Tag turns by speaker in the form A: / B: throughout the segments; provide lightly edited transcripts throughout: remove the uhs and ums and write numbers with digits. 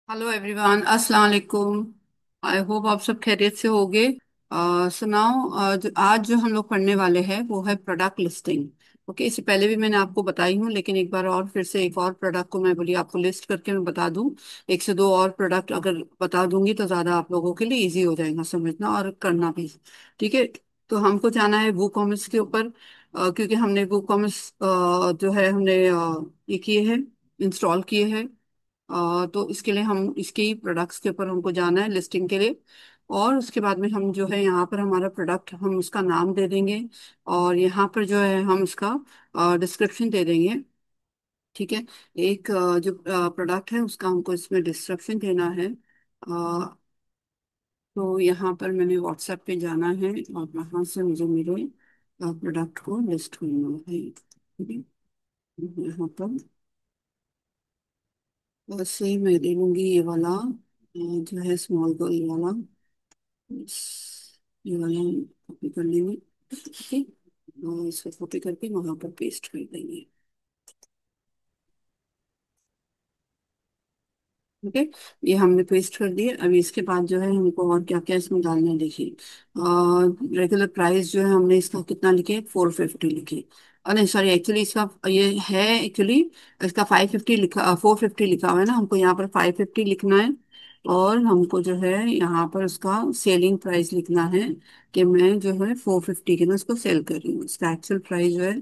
A: Hello everyone, अस्सलाम वालेकुम। I hope आप सब खैरियत से होगे। सुनाओ। जो हम लोग पढ़ने वाले हैं वो है प्रोडक्ट लिस्टिंग। ओके, इससे पहले भी मैंने आपको बताई हूँ, लेकिन एक बार और फिर से एक और प्रोडक्ट को मैं बोली आपको लिस्ट करके मैं बता दूँ। एक से दो और प्रोडक्ट अगर बता दूंगी तो ज़्यादा आप लोगों के लिए इजी हो जाएगा समझना और करना भी। ठीक है। तो हमको जाना है वो कॉमर्स के ऊपर। क्योंकि हमने वो कॉमर्स जो है हमने ये किए हैं, इंस्टॉल किए हैं। तो इसके लिए हम इसके ही प्रोडक्ट्स के ऊपर हमको जाना है लिस्टिंग के लिए। और उसके बाद में हम जो है यहाँ पर हमारा प्रोडक्ट हम उसका नाम दे देंगे। और यहाँ पर जो है हम उसका डिस्क्रिप्शन दे देंगे। ठीक है। एक जो प्रोडक्ट है उसका हमको इसमें डिस्क्रिप्शन देना है। तो यहाँ पर मैंने व्हाट्सएप पे जाना है और वहाँ से मुझे मेरे प्रोडक्ट को लिस्ट करना है। ठीक है। यहाँ पर वैसे मैं ले लूंगी ये वाला जो है स्मॉल गोल वाला। ये वाला कॉपी कर लेंगे। ठीक है। और इसको कॉपी करके वहां पर पेस्ट कर देंगे। ओके। ये हमने पेस्ट कर दिए। अभी इसके बाद जो है हमको और क्या क्या इसमें डालना है देखिए। रेगुलर प्राइस जो है हमने इसका कितना लिखे, 450 लिखे। नहीं सॉरी, एक्चुअली इसका ये है एक्चुअली इसका 550 लिखा, 450 लिखा हुआ है ना, हमको यहाँ पर 550 लिखना है। और हमको जो है यहाँ पर उसका सेलिंग प्राइस लिखना है कि मैं जो है 450 के ना उसको सेल कर रही हूँ। इसका एक्चुअल प्राइस जो है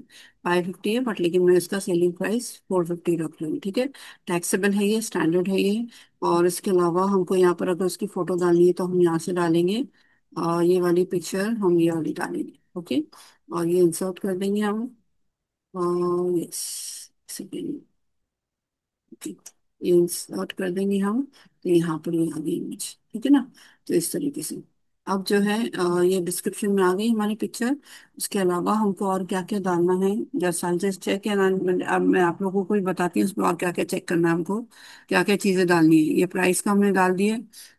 A: 550 है, बट लेकिन मैं इसका सेलिंग प्राइस 450 रख रही हूँ। ठीक है। टैक्सेबल है ये, स्टैंडर्ड है ये। और इसके अलावा हमको यहाँ पर अगर उसकी फोटो डालनी है तो हम यहाँ से डालेंगे। ये वाली पिक्चर हम ये वाली डालेंगे। ओके। और ये इंसर्ट कर देंगे हम। यस, सेकेंड, ये इंसर्ट कर देंगे हम। तो यहाँ पर ये आ गई इमेज। ठीक है ना। तो इस तरीके से अब जो है ये डिस्क्रिप्शन में आ गई हमारी पिक्चर। उसके अलावा हमको और क्या क्या डालना है, जैसा जस्ट चेक है ना। अब मैं आप लोगों को भी बताती हूँ उसमें और क्या क्या चेक करना है हमको, क्या क्या चीजें डालनी है। ये प्राइस का हमने डाल दिया।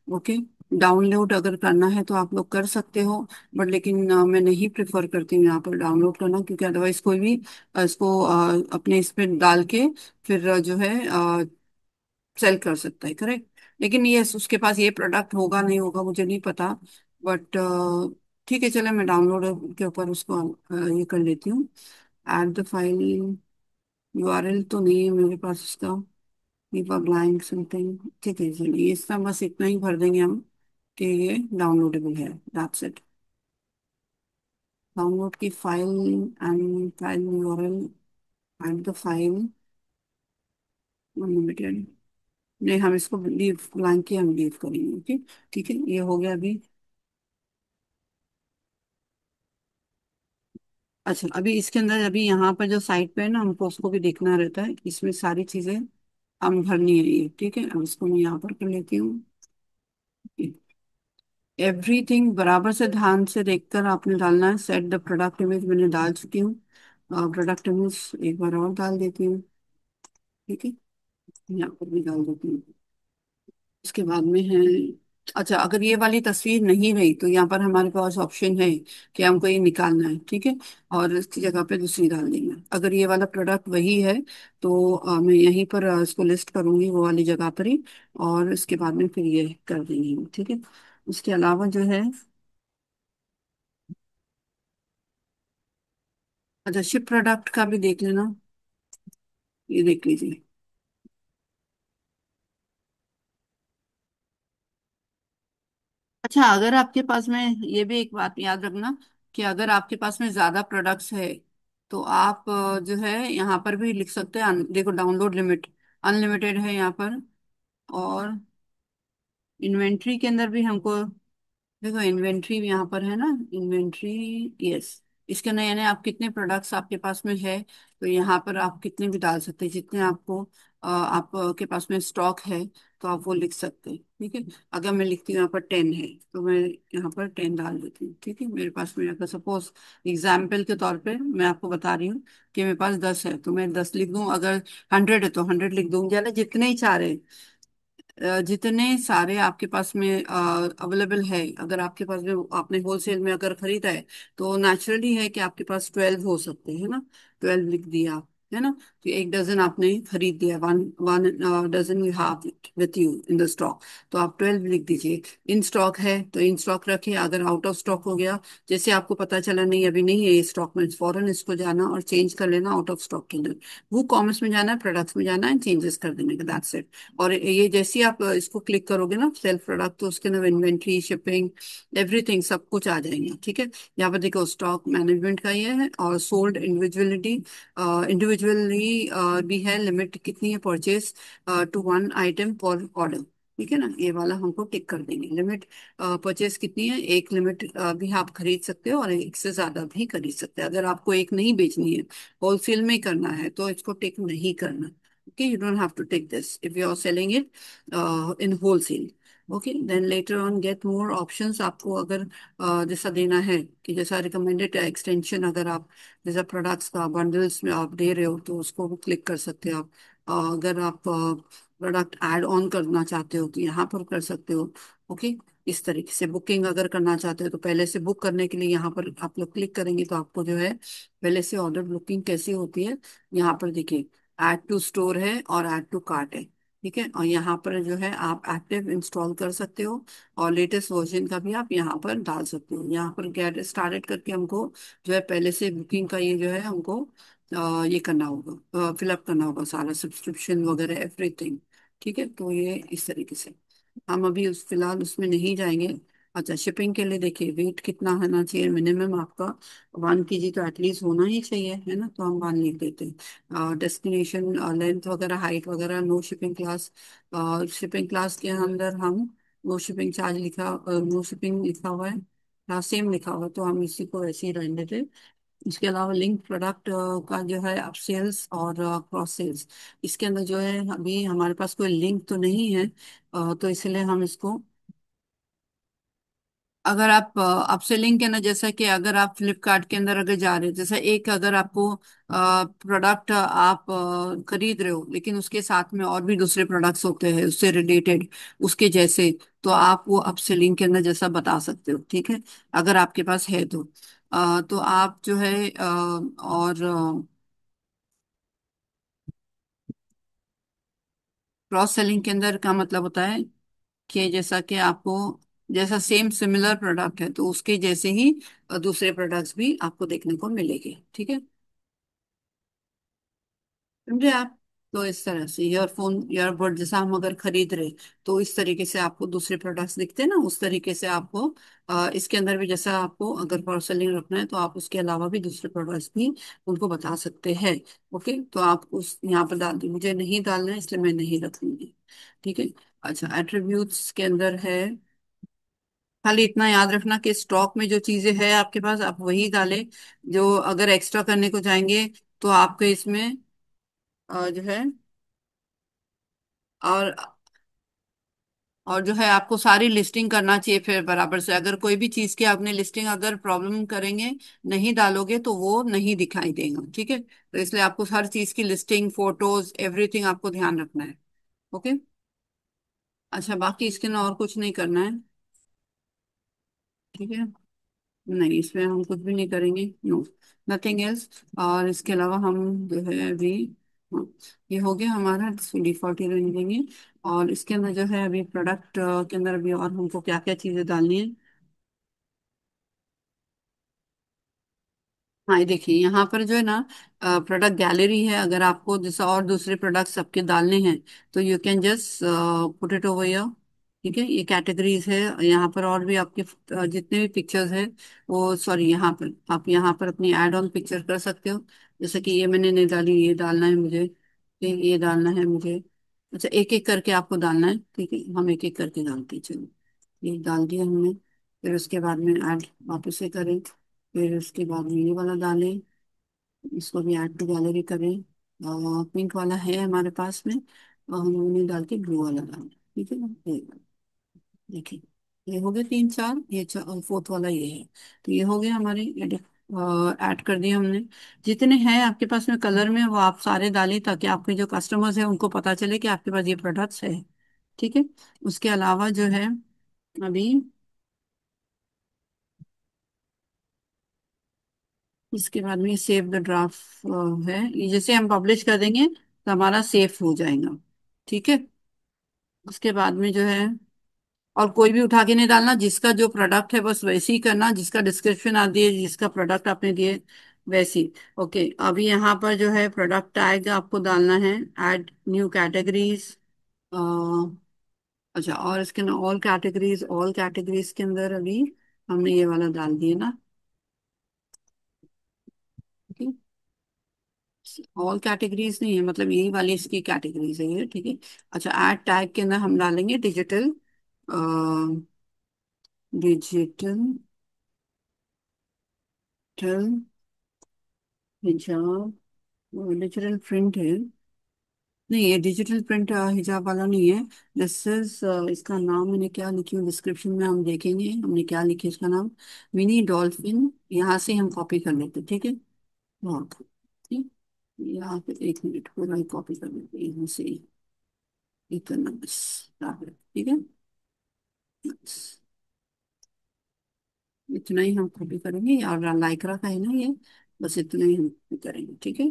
A: ओके। डाउनलोड अगर करना है तो आप लोग कर सकते हो, बट लेकिन मैं नहीं प्रेफर करती हूँ यहाँ पर डाउनलोड करना, क्योंकि अदरवाइज कोई भी इसको अपने इस पे डाल के फिर जो है सेल कर सकता है। करेक्ट। लेकिन ये उसके पास ये प्रोडक्ट होगा नहीं होगा मुझे नहीं पता। बट ठीक है, चले मैं डाउनलोड के ऊपर उसको ये कर लेती हूँ। ऐड द फाइल, यूआरएल तो नहीं है मेरे पास इसका। Leave a blank something. ठीक है, चलिए इसका बस इतना ही भर देंगे हम कि ये डाउनलोडेबल है। That's it. डाउनलोड की file and file URL, add the file unlimited. नहीं, हम इसको लीव ब्लैंक ही हम लीव करेंगे। ओके। ठीक है, ये हो गया अभी। अच्छा, अभी इसके अंदर अभी यहाँ पर जो साइड पे है ना, हमको उसको भी देखना रहता है। इसमें सारी चीजें हम भरनी है ये। ठीक है, अब इसको मैं यहाँ पर कर लेती हूँ। एवरीथिंग बराबर से ध्यान से देखकर आपने डालना है। सेट द प्रोडक्ट इमेज मैंने डाल चुकी हूँ। प्रोडक्ट इमेज एक बार और डाल देती हूँ। ठीक है, यहाँ पर भी डाल देती हूँ। उसके बाद में है, अच्छा अगर ये वाली तस्वीर नहीं रही तो यहाँ पर हमारे पास ऑप्शन है कि हमको ये निकालना है। ठीक है। और इसकी जगह पे दूसरी डाल देना है। अगर ये वाला प्रोडक्ट वही है तो मैं यहीं पर इसको लिस्ट करूंगी वो वाली जगह पर ही। और इसके बाद में फिर ये कर देंगे हम। ठीक है। उसके अलावा जो है, अच्छा शिप प्रोडक्ट का भी देख लेना। ये देख लीजिए। अच्छा, अगर आपके पास में, ये भी एक बात याद रखना कि अगर आपके पास में ज्यादा प्रोडक्ट्स है तो आप जो है यहाँ पर भी लिख सकते हैं। देखो डाउनलोड लिमिट अनलिमिटेड है यहाँ पर। और इन्वेंट्री के अंदर भी हमको, देखो इन्वेंट्री भी यहाँ पर है ना, इन्वेंट्री। यस। इसके अंदर यानी आप कितने प्रोडक्ट्स आपके पास में है तो यहाँ पर आप कितने भी डाल सकते हैं, जितने आपको आपके पास में स्टॉक है तो आप वो लिख सकते हैं। ठीक है। अगर मैं लिखती हूँ यहाँ पर 10 है तो मैं यहाँ पर 10 डाल देती हूँ। ठीक है। मेरे पास में अगर सपोज एग्जाम्पल के तौर पे मैं आपको बता रही हूँ कि मेरे पास 10 है तो मैं 10 लिख दूँ। अगर 100 है तो 100 लिख दूँ, यानी जितने ही चाह रहे, जितने सारे आपके पास में अवेलेबल है। अगर आपके पास में आपने होलसेल में अगर खरीदा है तो नेचुरली है कि आपके पास 12 हो सकते हैं ना। 12 लिख दिया, है ना। तो एक डजन आपने खरीद दिया, one one dozen you have with you in the stock, तो आप 12 लिख दीजिए। इन स्टॉक है तो इन स्टॉक रखिए, अगर आउट ऑफ स्टॉक हो गया, जैसे आपको पता चला नहीं अभी नहीं है ये स्टॉक में, फौरन इसको जाना और चेंज कर लेना आउट ऑफ स्टॉक के अंदर, वो कॉमर्स में जाना है, प्रोडक्ट्स में जाना है, चेंजेस कर देने का, दैट्स इट। और ये जैसे ही आप इसको क्लिक करोगे ना सेल्फ प्रोडक्ट, तो उसके अंदर इन्वेंट्री, शिपिंग, एवरीथिंग सब कुछ आ जाएंगे, ठीक है। यहाँ पर देखो स्टॉक मैनेजमेंट का ये है, और सोल्ड इंडिविजुअलिटी, इंडिविजुअली भी है, लिमिट कितनी है, परचेज टू वन आइटम पर ऑर्डर, ठीक है ना, ये वाला हमको टिक कर देंगे। लिमिट परचेज कितनी है, एक लिमिट भी आप खरीद सकते हो और एक से ज्यादा भी खरीद सकते हैं। अगर आपको एक नहीं बेचनी है, होलसेल में करना है, तो इसको टिक नहीं करना। Okay, you don't have to take this if you are selling it in wholesale. Okay, then later on get more options, आपको अगर जैसा देना है कि जैसा रिकमेंडेड एक्सटेंशन, अगर आप जैसा प्रोडक्ट्स का बंडल्स में आप दे रहे हो तो उसको भी क्लिक कर सकते हो आप। अगर आप प्रोडक्ट ऐड ऑन करना चाहते हो तो यहाँ पर कर सकते हो। ओके, इस तरीके से बुकिंग अगर करना चाहते हो तो पहले से बुक करने के लिए यहाँ पर आप लोग क्लिक करेंगे तो आपको जो है पहले से ऑर्डर बुकिंग कैसी होती है, यहाँ पर देखिए ऐड टू स्टोर है और ऐड टू कार्ट है, ठीक है। और यहाँ पर जो है आप एक्टिव इंस्टॉल कर सकते हो, और लेटेस्ट वर्जन का भी आप यहाँ पर डाल सकते हो। यहाँ पर गेट स्टार्टेड करके हमको जो है पहले से बुकिंग का ये जो है हमको ये करना होगा, फिलअप करना होगा सारा सब्सक्रिप्शन वगैरह एवरीथिंग, ठीक है। तो ये इस तरीके से हम अभी उस फिलहाल उसमें नहीं जाएंगे। अच्छा, शिपिंग के लिए देखिए वेट कितना होना चाहिए, मिनिमम आपका 1 kg तो एटलीस्ट होना ही चाहिए, है ना, तो हम 1 लिख देते हैं। डेस्टिनेशन लेंथ वगैरह, हाइट वगैरह, no shipping class, shipping class के अंदर हम नो शिपिंग चार्ज लिखा, नो शिपिंग लिखा हुआ है, हाँ सेम लिखा हुआ है, तो हम इसी को ऐसे ही रहने देते हैं। इसके अलावा लिंक प्रोडक्ट का जो है अप सेल्स और क्रॉस सेल्स, इसके अंदर जो है अभी हमारे पास कोई लिंक तो नहीं है, तो इसलिए हम इसको, अगर आप अपसेलिंग के ना, जैसा कि अगर आप फ्लिपकार्ट के अंदर अगर जा रहे हो, जैसा एक अगर आपको प्रोडक्ट आप खरीद रहे हो लेकिन उसके साथ में और भी दूसरे प्रोडक्ट्स होते हैं उससे रिलेटेड, उसके जैसे, तो आप वो अपसेलिंग के अंदर जैसा बता सकते हो, ठीक है, अगर आपके पास है तो। तो आप जो है और क्रॉस सेलिंग के अंदर का मतलब होता है कि जैसा कि आपको जैसा सेम सिमिलर प्रोडक्ट है तो उसके जैसे ही दूसरे प्रोडक्ट्स भी आपको देखने को मिलेंगे, ठीक है, समझे आप। तो इस तरह से ईयरफोन ईयरबड जैसा हम अगर खरीद रहे, तो इस तरीके से आपको दूसरे प्रोडक्ट्स दिखते हैं ना, उस तरीके से आपको इसके अंदर भी जैसा आपको अगर फॉर सेलिंग रखना है तो आप उसके अलावा भी दूसरे प्रोडक्ट्स भी उनको बता सकते हैं। ओके, तो आप उस यहाँ पर डाल दीजिए, मुझे नहीं डालना है इसलिए मैं नहीं रखूंगी, ठीक है। अच्छा, एट्रीब्यूट्स के अंदर है, खाली इतना याद रखना कि स्टॉक में जो चीजें है आपके पास आप वही डालें, जो अगर एक्स्ट्रा करने को जाएंगे तो आपके इसमें जो है, और जो है आपको सारी लिस्टिंग करना चाहिए फिर बराबर से, अगर कोई भी चीज की आपने लिस्टिंग अगर प्रॉब्लम करेंगे, नहीं डालोगे तो वो नहीं दिखाई देगा, ठीक है, तो इसलिए आपको हर चीज की लिस्टिंग, फोटोज, एवरीथिंग आपको ध्यान रखना है। ओके। अच्छा, बाकी इसके ना और कुछ नहीं करना है, ठीक है, नहीं इसमें हम कुछ भी नहीं करेंगे, नो, नथिंग एल्स। और इसके अलावा हम जो है अभी, हाँ, ये हो गया हमारा, डिफॉल्ट ही रहने देंगे। और इसके अंदर जो है अभी प्रोडक्ट के अंदर अभी और हमको क्या क्या चीजें डालनी है। हाँ, ये देखिए यहाँ पर जो है ना प्रोडक्ट गैलरी है, अगर आपको जैसा और दूसरे प्रोडक्ट सबके डालने हैं तो you can just put it over here, ठीक है, ये कैटेगरीज है, यहाँ पर और भी आपके जितने भी पिक्चर्स है वो, सॉरी यहाँ पर आप यहाँ पर अपनी एड ऑन पिक्चर कर सकते हो, जैसे कि ये मैंने नहीं डाली, ये डालना है मुझे, ये डालना है मुझे। अच्छा, एक एक करके आपको डालना है, ठीक है, हम एक एक करके डालते हैं, चलो ये डाल दिया हमने। फिर उसके बाद में ऐड वापस से करें, फिर उसके बाद में ये वाला डालें, इसको भी ऐड टू गैलरी करें, पिंक वाला है हमारे पास में, और हम उन्हें डाल के ब्लू वाला डालें, ठीक है ना, ये देखिए, ये हो गए 3 4, ये फोर्थ वाला ये है, तो ये हो गया हमारे ऐड कर दिए हमने। जितने हैं आपके पास में कलर में वो आप सारे डालें ताकि आपके जो कस्टमर्स हैं उनको पता चले कि आपके पास ये प्रोडक्ट्स है, ठीक है। उसके अलावा जो है अभी इसके बाद में सेव द ड्राफ्ट है, ये जैसे हम पब्लिश कर देंगे तो हमारा सेव हो जाएगा। ठीक है। उसके बाद में जो है, और कोई भी उठा के नहीं डालना, जिसका जो प्रोडक्ट है बस वैसे ही करना, जिसका डिस्क्रिप्शन आप दिए, जिसका प्रोडक्ट आपने दिए वैसी। ओके, अभी यहाँ पर जो है प्रोडक्ट टैग आपको डालना है, ऐड न्यू कैटेगरीज। अच्छा, और इसके अंदर ऑल कैटेगरीज के अंदर अभी हमने ये वाला डाल दिया ना। ऑल कैटेगरीज नहीं है, मतलब यही वाली इसकी कैटेगरीज है ये। ठीक है। अच्छा, ऐड टैग के अंदर हम डालेंगे डिजिटल, डिजिटल हिजाब, डिजिटल प्रिंट है। नहीं, ये डिजिटल प्रिंट हिजाब वाला नहीं है। दिस इज, इसका नाम मैंने क्या लिखी हूँ डिस्क्रिप्शन में हम देखेंगे हमने क्या लिखी है इसका नाम। मिनी डॉल्फिन, यहाँ से हम कॉपी कर लेते हैं, ठीक है। बहुत ठीक। यहाँ पे एक मिनट, पूरा ही कॉपी कर लेते हैं यहाँ से, एक करना बस, ठीक है। बस इतना ही हम कॉपी करेंगे, और लाइक्रा का है ना ये, बस इतना ही हम copy करेंगे, ठीक है।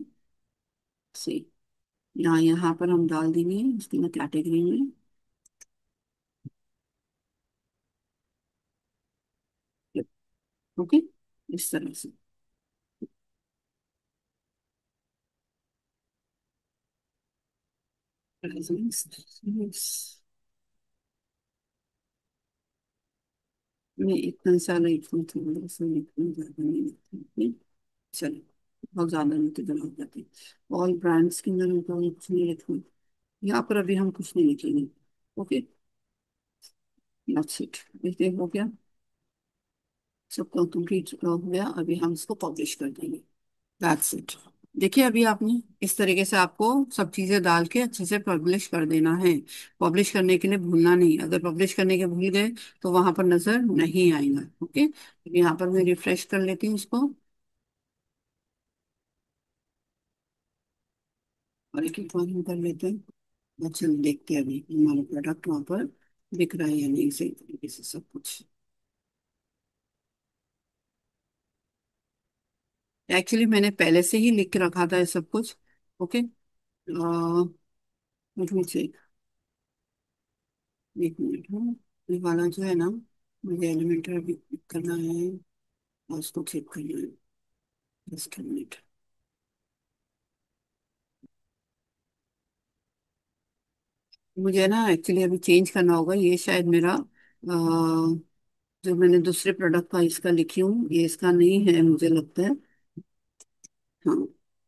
A: सी, यहाँ यहाँ पर हम डाल देंगे इसकी ना कैटेगरी में। ओके, इस तरह से। मैं इतना सारा इतना थोड़ा सा, इतना ज्यादा नहीं लिखती। चलो, बहुत ज्यादा नहीं तो जरूरत जाती। ऑल ब्रांड्स के अंदर हमको कुछ नहीं लिखना, यहाँ पर अभी हम कुछ नहीं लिखेंगे। Okay, that's it. देखते हो गया, सबका कंप्लीट हो गया, अभी हम इसको पब्लिश कर देंगे। That's it. देखिए, अभी आपने इस तरीके से आपको सब चीजें डाल के अच्छे से पब्लिश कर देना है। पब्लिश करने के लिए भूलना नहीं, अगर पब्लिश करने के भूल गए तो वहां पर नजर नहीं आएगा। ओके, यहाँ पर मैं रिफ्रेश कर लेती हूँ इसको, और एक एक बार हम कर लेते हैं। अच्छा, देखते हैं अभी हमारा प्रोडक्ट वहां पर दिख रहा है या नहीं सही तरीके से सब कुछ। एक्चुअली मैंने पहले से ही लिख के रखा था ये सब कुछ। ओके, मुझे एक मिनट, हाँ। ये वाला जो है ना, मुझे एलिमेंटर भी करना है और उसको चेक करना है। Just minute. मुझे ना एक्चुअली अभी चेंज करना होगा, ये शायद मेरा जो मैंने दूसरे प्रोडक्ट का इसका लिखी हूँ, ये इसका नहीं है मुझे लगता है। हाँ,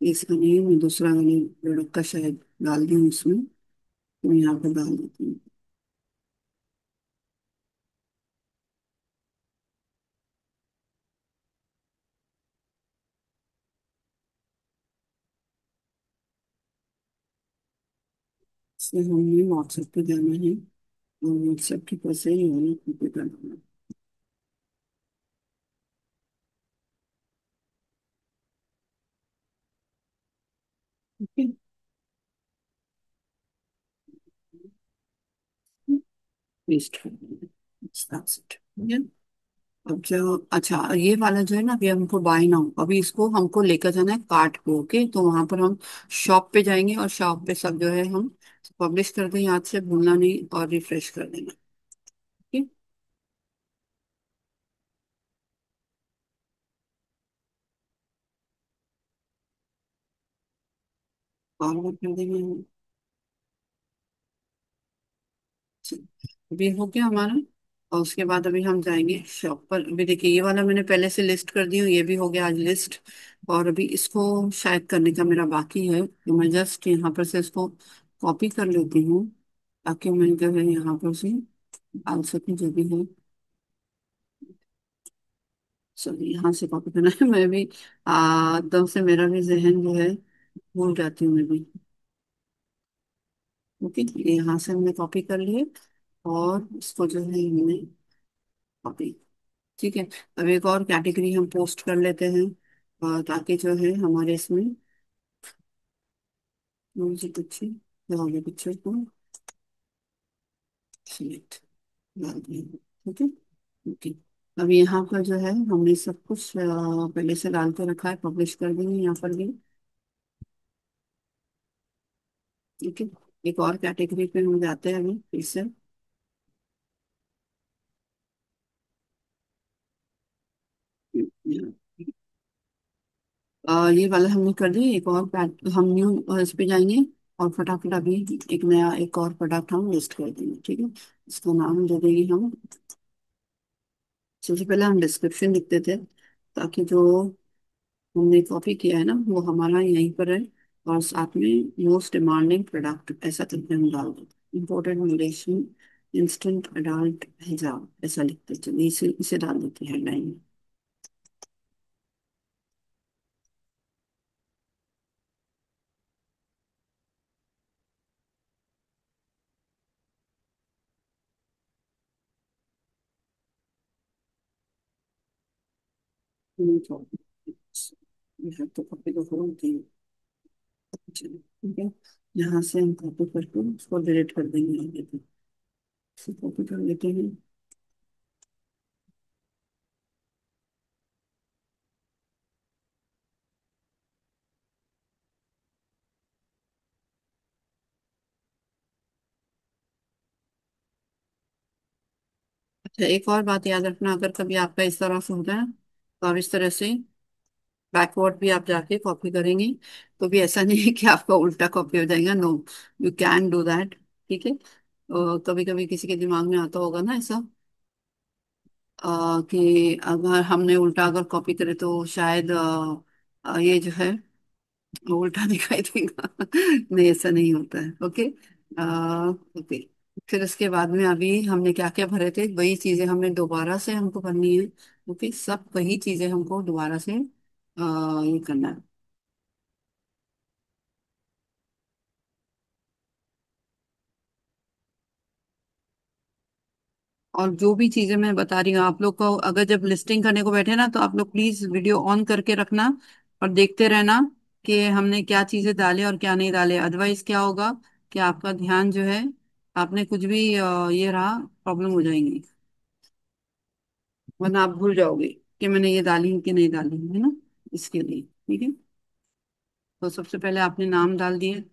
A: ये इसका नहीं है, मैं दूसरा वाले प्रोडक्ट का शायद डाल दी हूँ इसमें, तो मैं यहाँ पर डाल देती हूँ। इसलिए हमें व्हाट्सएप पे जाना है, और व्हाट्सएप के पास से ये वाला कॉपी करना है। ओके, पेस्ट कर देना। That's it। ठीक है। अब जो, अच्छा, ये वाला जो है ना, अभी हमको बाय नाउ, अभी इसको हमको लेकर जाना है कार्ट पे। ओके, तो वहां पर हम शॉप पे जाएंगे, और शॉप पे सब जो है हम पब्लिश कर दें, याद से भूलना नहीं, और रिफ्रेश कर देना। ठीक, फॉरवर्ड कर देंगे हम। अभी हो गया हमारा, और उसके बाद अभी हम जाएंगे शॉप पर। अभी देखिए, ये वाला मैंने पहले से लिस्ट कर दी हूँ, ये भी हो गया आज लिस्ट। और अभी इसको शायद करने का मेरा बाकी है, तो मैं जस्ट यहाँ पर से इसको कॉपी कर लेती हूँ, ताकि मैं जो है यहाँ पर से डाल सकूँ जो भी है। सॉरी, यहाँ से कॉपी करना है। मैं भी एकदम से मेरा भी जहन जो है भूल जाती हूँ मैं भी। ओके, ये यहाँ से हमने कॉपी कर लिए, और इसको जो है हमने कॉपी। ठीक है। अब एक और कैटेगरी हम पोस्ट कर लेते हैं, ताकि जो है हमारे इसमें मुझे कुछ आगे पिक्चर को सिलेक्ट डाल दिया। ठीक है। ओके, अब यहाँ पर जो है हमने सब कुछ पहले से डाल के रखा है, पब्लिश कर देंगे यहाँ पर भी। ठीक है, एक और कैटेगरी पे हम जाते हैं अभी फिर से। ये वाला हमने कर दिया, एक और हम न्यू इस पे जाएंगे और फटाफट अभी एक नया एक और प्रोडक्ट हम लिस्ट कर देंगे। ठीक है, इसका नाम दे देंगे हम। सबसे पहले हम डिस्क्रिप्शन लिख देते हैं ताकि जो हमने कॉपी किया है ना वो हमारा यहीं पर है। और साथ में मोस्ट डिमांडिंग प्रोडक्ट ऐसा करके हम डाल देते, इम्पोर्टेंट म्यूटेशन इंस्टेंट अडल्ट हिजाब ऐसा लिखते चलिए, इसे इसे डाल देते हैं हेडलाइन में। You have to copy the whole thing। चलिए, ठीक है, यहाँ से हम कॉपी करके उसको डिलीट कर देंगे आगे तो। इसे कॉपी कर लेते हैं। अच्छा, एक और बात याद रखना, अगर कभी आपका इस तरह से होता है तो आप इस तरह से बैकवर्ड भी आप जाके कॉपी करेंगे तो भी ऐसा नहीं है कि आपका उल्टा कॉपी हो जाएगा। No, you can do that. ठीक है, कभी कभी किसी के दिमाग में आता होगा ना ऐसा, कि अगर हमने उल्टा अगर कॉपी करे तो शायद ये जो है वो उल्टा दिखाई देगा। नहीं, ऐसा नहीं होता है। Okay, okay. फिर उसके बाद में अभी हमने क्या क्या भरे थे वही चीजें हमने दोबारा से हमको करनी है। ओके, सब वही चीजें हमको दोबारा से ये करना है। और जो भी चीजें मैं बता रही हूँ आप लोग को, अगर जब लिस्टिंग करने को बैठे ना तो आप लोग प्लीज वीडियो ऑन करके रखना और देखते रहना कि हमने क्या चीजें डाले और क्या नहीं डाले। अदरवाइज क्या होगा कि आपका ध्यान जो है, आपने कुछ भी ये रहा, प्रॉब्लम हो जाएंगी, वरना आप भूल जाओगे कि मैंने ये डाली कि नहीं डाली है ना। इसके लिए ठीक है, तो सबसे पहले आपने नाम डाल दिए।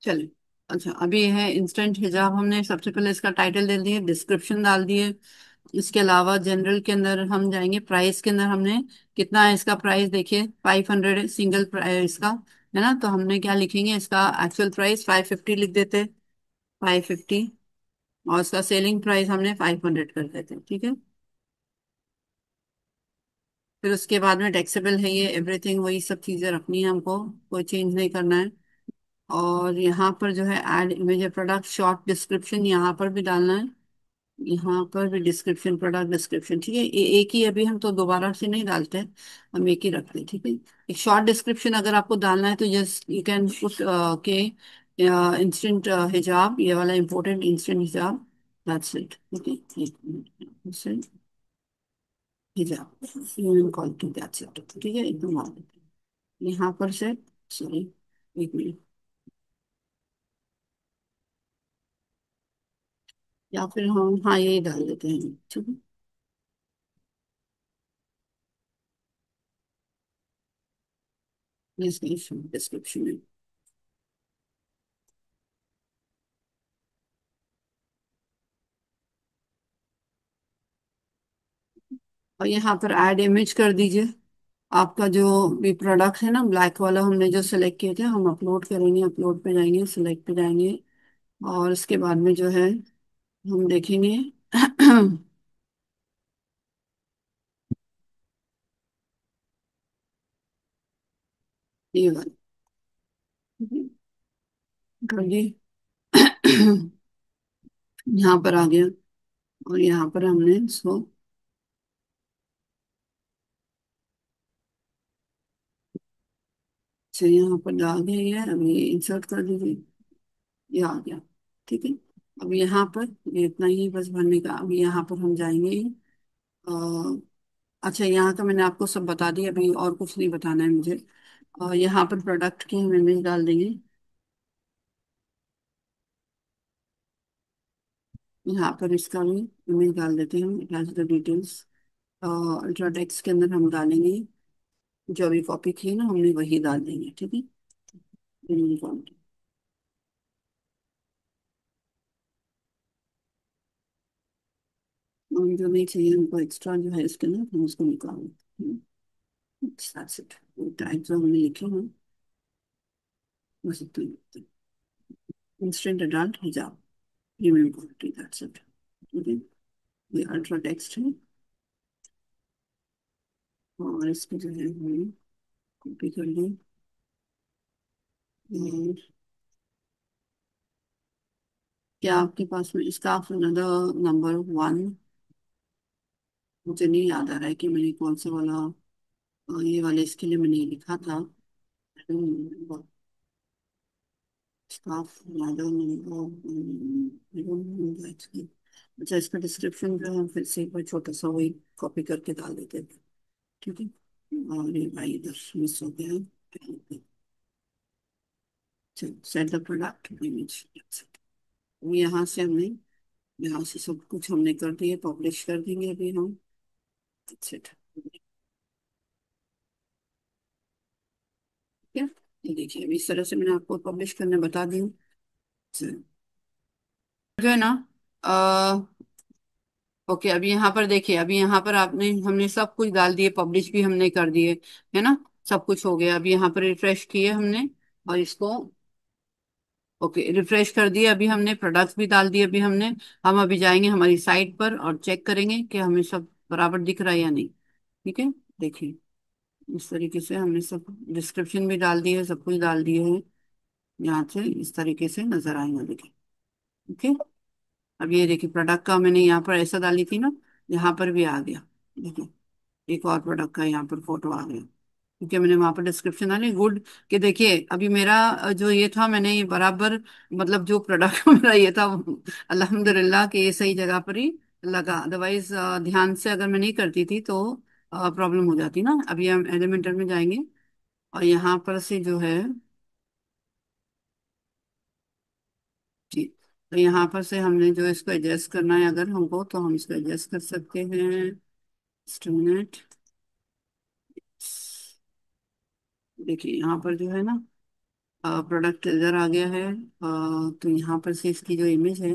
A: चलिए, अच्छा अभी ये है इंस्टेंट हिजाब, हमने सबसे पहले इसका टाइटल दे दिए, डिस्क्रिप्शन डाल दिए। इसके अलावा जनरल के अंदर हम जाएंगे, प्राइस के अंदर हमने कितना है इसका प्राइस देखिए, 500 है सिंगल प्राइस इसका, है ना। तो हमने क्या लिखेंगे, इसका एक्चुअल प्राइस 550 लिख देते, 550। और इसका सेलिंग प्राइस हमने 500 कर देते, ठीक है। फिर उसके बाद में टैक्सेबल है ये एवरीथिंग, वही सब चीजें रखनी है हमको, कोई चेंज नहीं करना है। और यहाँ पर जो है add image product short description यहाँ पर भी डालना है। यहाँ पर भी डिस्क्रिप्शन प्रोडक्ट डिस्क्रिप्शन, ठीक है। एक ही अभी हम तो दोबारा से नहीं डालते हैं, हम एक ही रखते हैं, ठीक है। एक शॉर्ट डिस्क्रिप्शन अगर आपको डालना है तो जस्ट यू कैन पुट के इंस्टेंट हिजाब, ये वाला इम्पोर्टेंट इंस्टेंट हिजाब, दैट्स इट। ओके, एक मिनट, इंस्टेंट हिजाब क्वालिटी, दैट्स इट। ठीक है, एकदम आ देते हैं यहाँ पर से। सॉरी, एक मिनट, या फिर हम हाँ यही डाल देते हैं, ठीक है। ये डिस्क्रिप्शन है। और यहाँ पर ऐड इमेज कर दीजिए। आपका जो भी प्रोडक्ट है ना ब्लैक वाला, हमने जो सिलेक्ट किए थे, हम अपलोड करेंगे, अपलोड पे जाएंगे, सिलेक्ट पे जाएंगे। और इसके बाद में जो है हम देखेंगे। ये वाला, ठीक है, कर दी। यहाँ पर आ गया और यहाँ पर हमने इसको अच्छा यहाँ पर डाल दिया गया है, अभी इंसर्ट कर दीजिए। ये आ गया। ठीक है। अब यहाँ पर ये इतना ही बस भरने का। अभी यहाँ पर हम जाएंगे। अच्छा यहाँ का मैंने आपको सब बता दिया, अभी और कुछ नहीं बताना है मुझे। यहाँ पर प्रोडक्ट की हम इमेज डाल देंगे। यहाँ पर इसका भी इमेज डाल देते हैं हम, attach the details. Ultra text के अंदर हम डालेंगे जो अभी कॉपी की है ना हमने, वही डाल देंगे। ठीक है। यूनिफॉर्म। और जो नहीं चाहिए हमको एक्स्ट्रा जो है इसके अंदर, हम उसको निकाल दें। That's it। टाइप जो हमने लिखे हैं बस इतना ही। इंस्टेंट अडल्ट हिजाब, प्रीमियम क्वालिटी, दैट्स इट। ठीक है। ये अल्ट्रा टेक्स्ट है। और इसको जो है हमने कॉपी कर ली। और क्या आपके पास में स्टाफ नंबर नंबर 1, मुझे नहीं याद आ रहा है कि मैंने कौन सा वाला, ये वाले इसके लिए मैंने लिखा था। Staff Yadav number. अच्छा इसका डिस्क्रिप्शन जो है फिर से एक बार छोटा सा वही कॉपी करके डाल देते हैं। ठीक है। और ये भाई इधर मिस हो गया है। Set the product image. यहाँ से हमने, यहाँ से सब कुछ हमने कर दिया, पब्लिश कर देंगे अभी हम। सेट। क्या, ये देखिए अभी इस तरह से मैंने आपको पब्लिश करने बता दी हूँ। जो है ना, ओके अभी यहाँ पर देखिए, अभी यहाँ पर आपने हमने सब कुछ डाल दिए, पब्लिश भी हमने कर दिए, है ना। सब कुछ हो गया। अभी यहाँ पर रिफ्रेश किए हमने और इसको, ओके रिफ्रेश कर दिए। अभी हमने प्रोडक्ट्स भी डाल दिए अभी हमने। हम अभी जाएंगे हमारी साइट पर और चेक करेंगे कि हमें सब बराबर दिख रहा है या नहीं। ठीक है। देखिए इस तरीके से हमने सब डिस्क्रिप्शन भी डाल दी है, सब कुछ डाल दिए है। यहाँ से इस तरीके से नजर आएंगे। देखिए। ओके। अब ये देखिए प्रोडक्ट का मैंने यहाँ पर ऐसा डाली थी ना, यहाँ पर भी आ गया। देखिए एक और प्रोडक्ट का यहाँ पर फोटो आ गया, क्योंकि मैंने वहां पर डिस्क्रिप्शन डाली गुड। कि देखिए अभी मेरा जो ये था, मैंने ये बराबर, मतलब जो प्रोडक्ट मेरा ये था, अल्हम्दुलिल्लाह कि ये सही जगह पर ही लगा। अदरवाइज ध्यान से अगर मैं नहीं करती थी तो प्रॉब्लम हो जाती ना। अभी हम एलिमेंटर में जाएंगे और यहाँ पर से जो है, जी, तो यहाँ पर से हमने जो इसको एडजस्ट करना है अगर हमको, तो हम इसको एडजस्ट कर सकते हैं। Just a minute। देखिए यहाँ पर जो है ना, प्रोडक्ट इधर आ गया है। तो यहाँ पर से इसकी जो इमेज है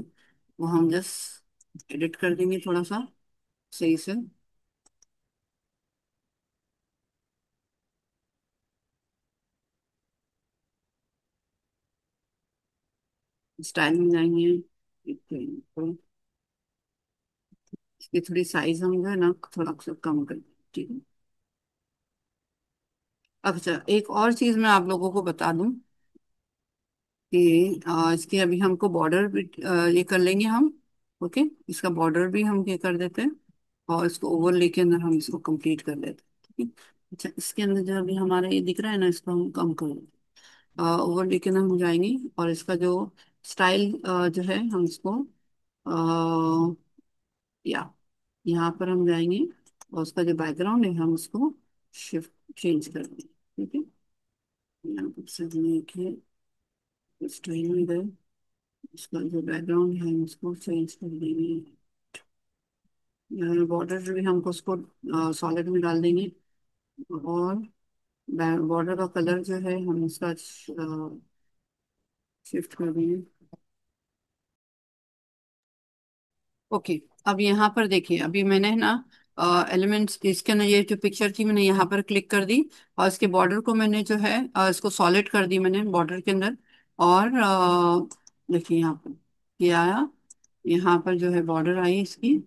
A: वो हम जस्ट एडिट कर देंगे थोड़ा सा सही से। स्टाइल में जाएंगे। तो इसकी थोड़ी साइज हम जो है ना थोड़ा सा कम कर देंगे, ठीक है। अच्छा एक और चीज मैं आप लोगों को बता दूं कि इसके अभी हमको बॉर्डर भी ये कर लेंगे हम। ओके। इसका बॉर्डर भी हम ये कर देते हैं और इसको ओवरले के अंदर हम इसको कंप्लीट कर लेते हैं। ठीक है। अच्छा इसके अंदर जो अभी हमारा ये दिख रहा है ना, इसको हम कम कर देते हैं। ओवरले के अंदर हम जाएंगे और इसका जो स्टाइल जो है हम इसको या यहाँ पर हम जाएंगे और उसका जो बैकग्राउंड है हम उसको शिफ्ट चेंज कर देंगे। ठीक है। यहाँ पर सजने के स्टाइल में गए, इसका जो बैकग्राउंड है उसको चेंज कर देंगे। बॉर्डर भी हमको उसको सॉलिड में डाल देंगे। और बॉर्डर का कलर जो है हम उसका शिफ्ट कर देंगे। ओके। अब यहाँ पर देखिए अभी मैंने ना एलिमेंट्स इसके अंदर ये जो पिक्चर थी मैंने यहाँ पर क्लिक कर दी और इसके बॉर्डर को मैंने जो है इसको सॉलिड कर दी मैंने बॉर्डर के अंदर। और देखिए यहाँ पर ये आया, यहाँ पर जो है बॉर्डर आई इसकी।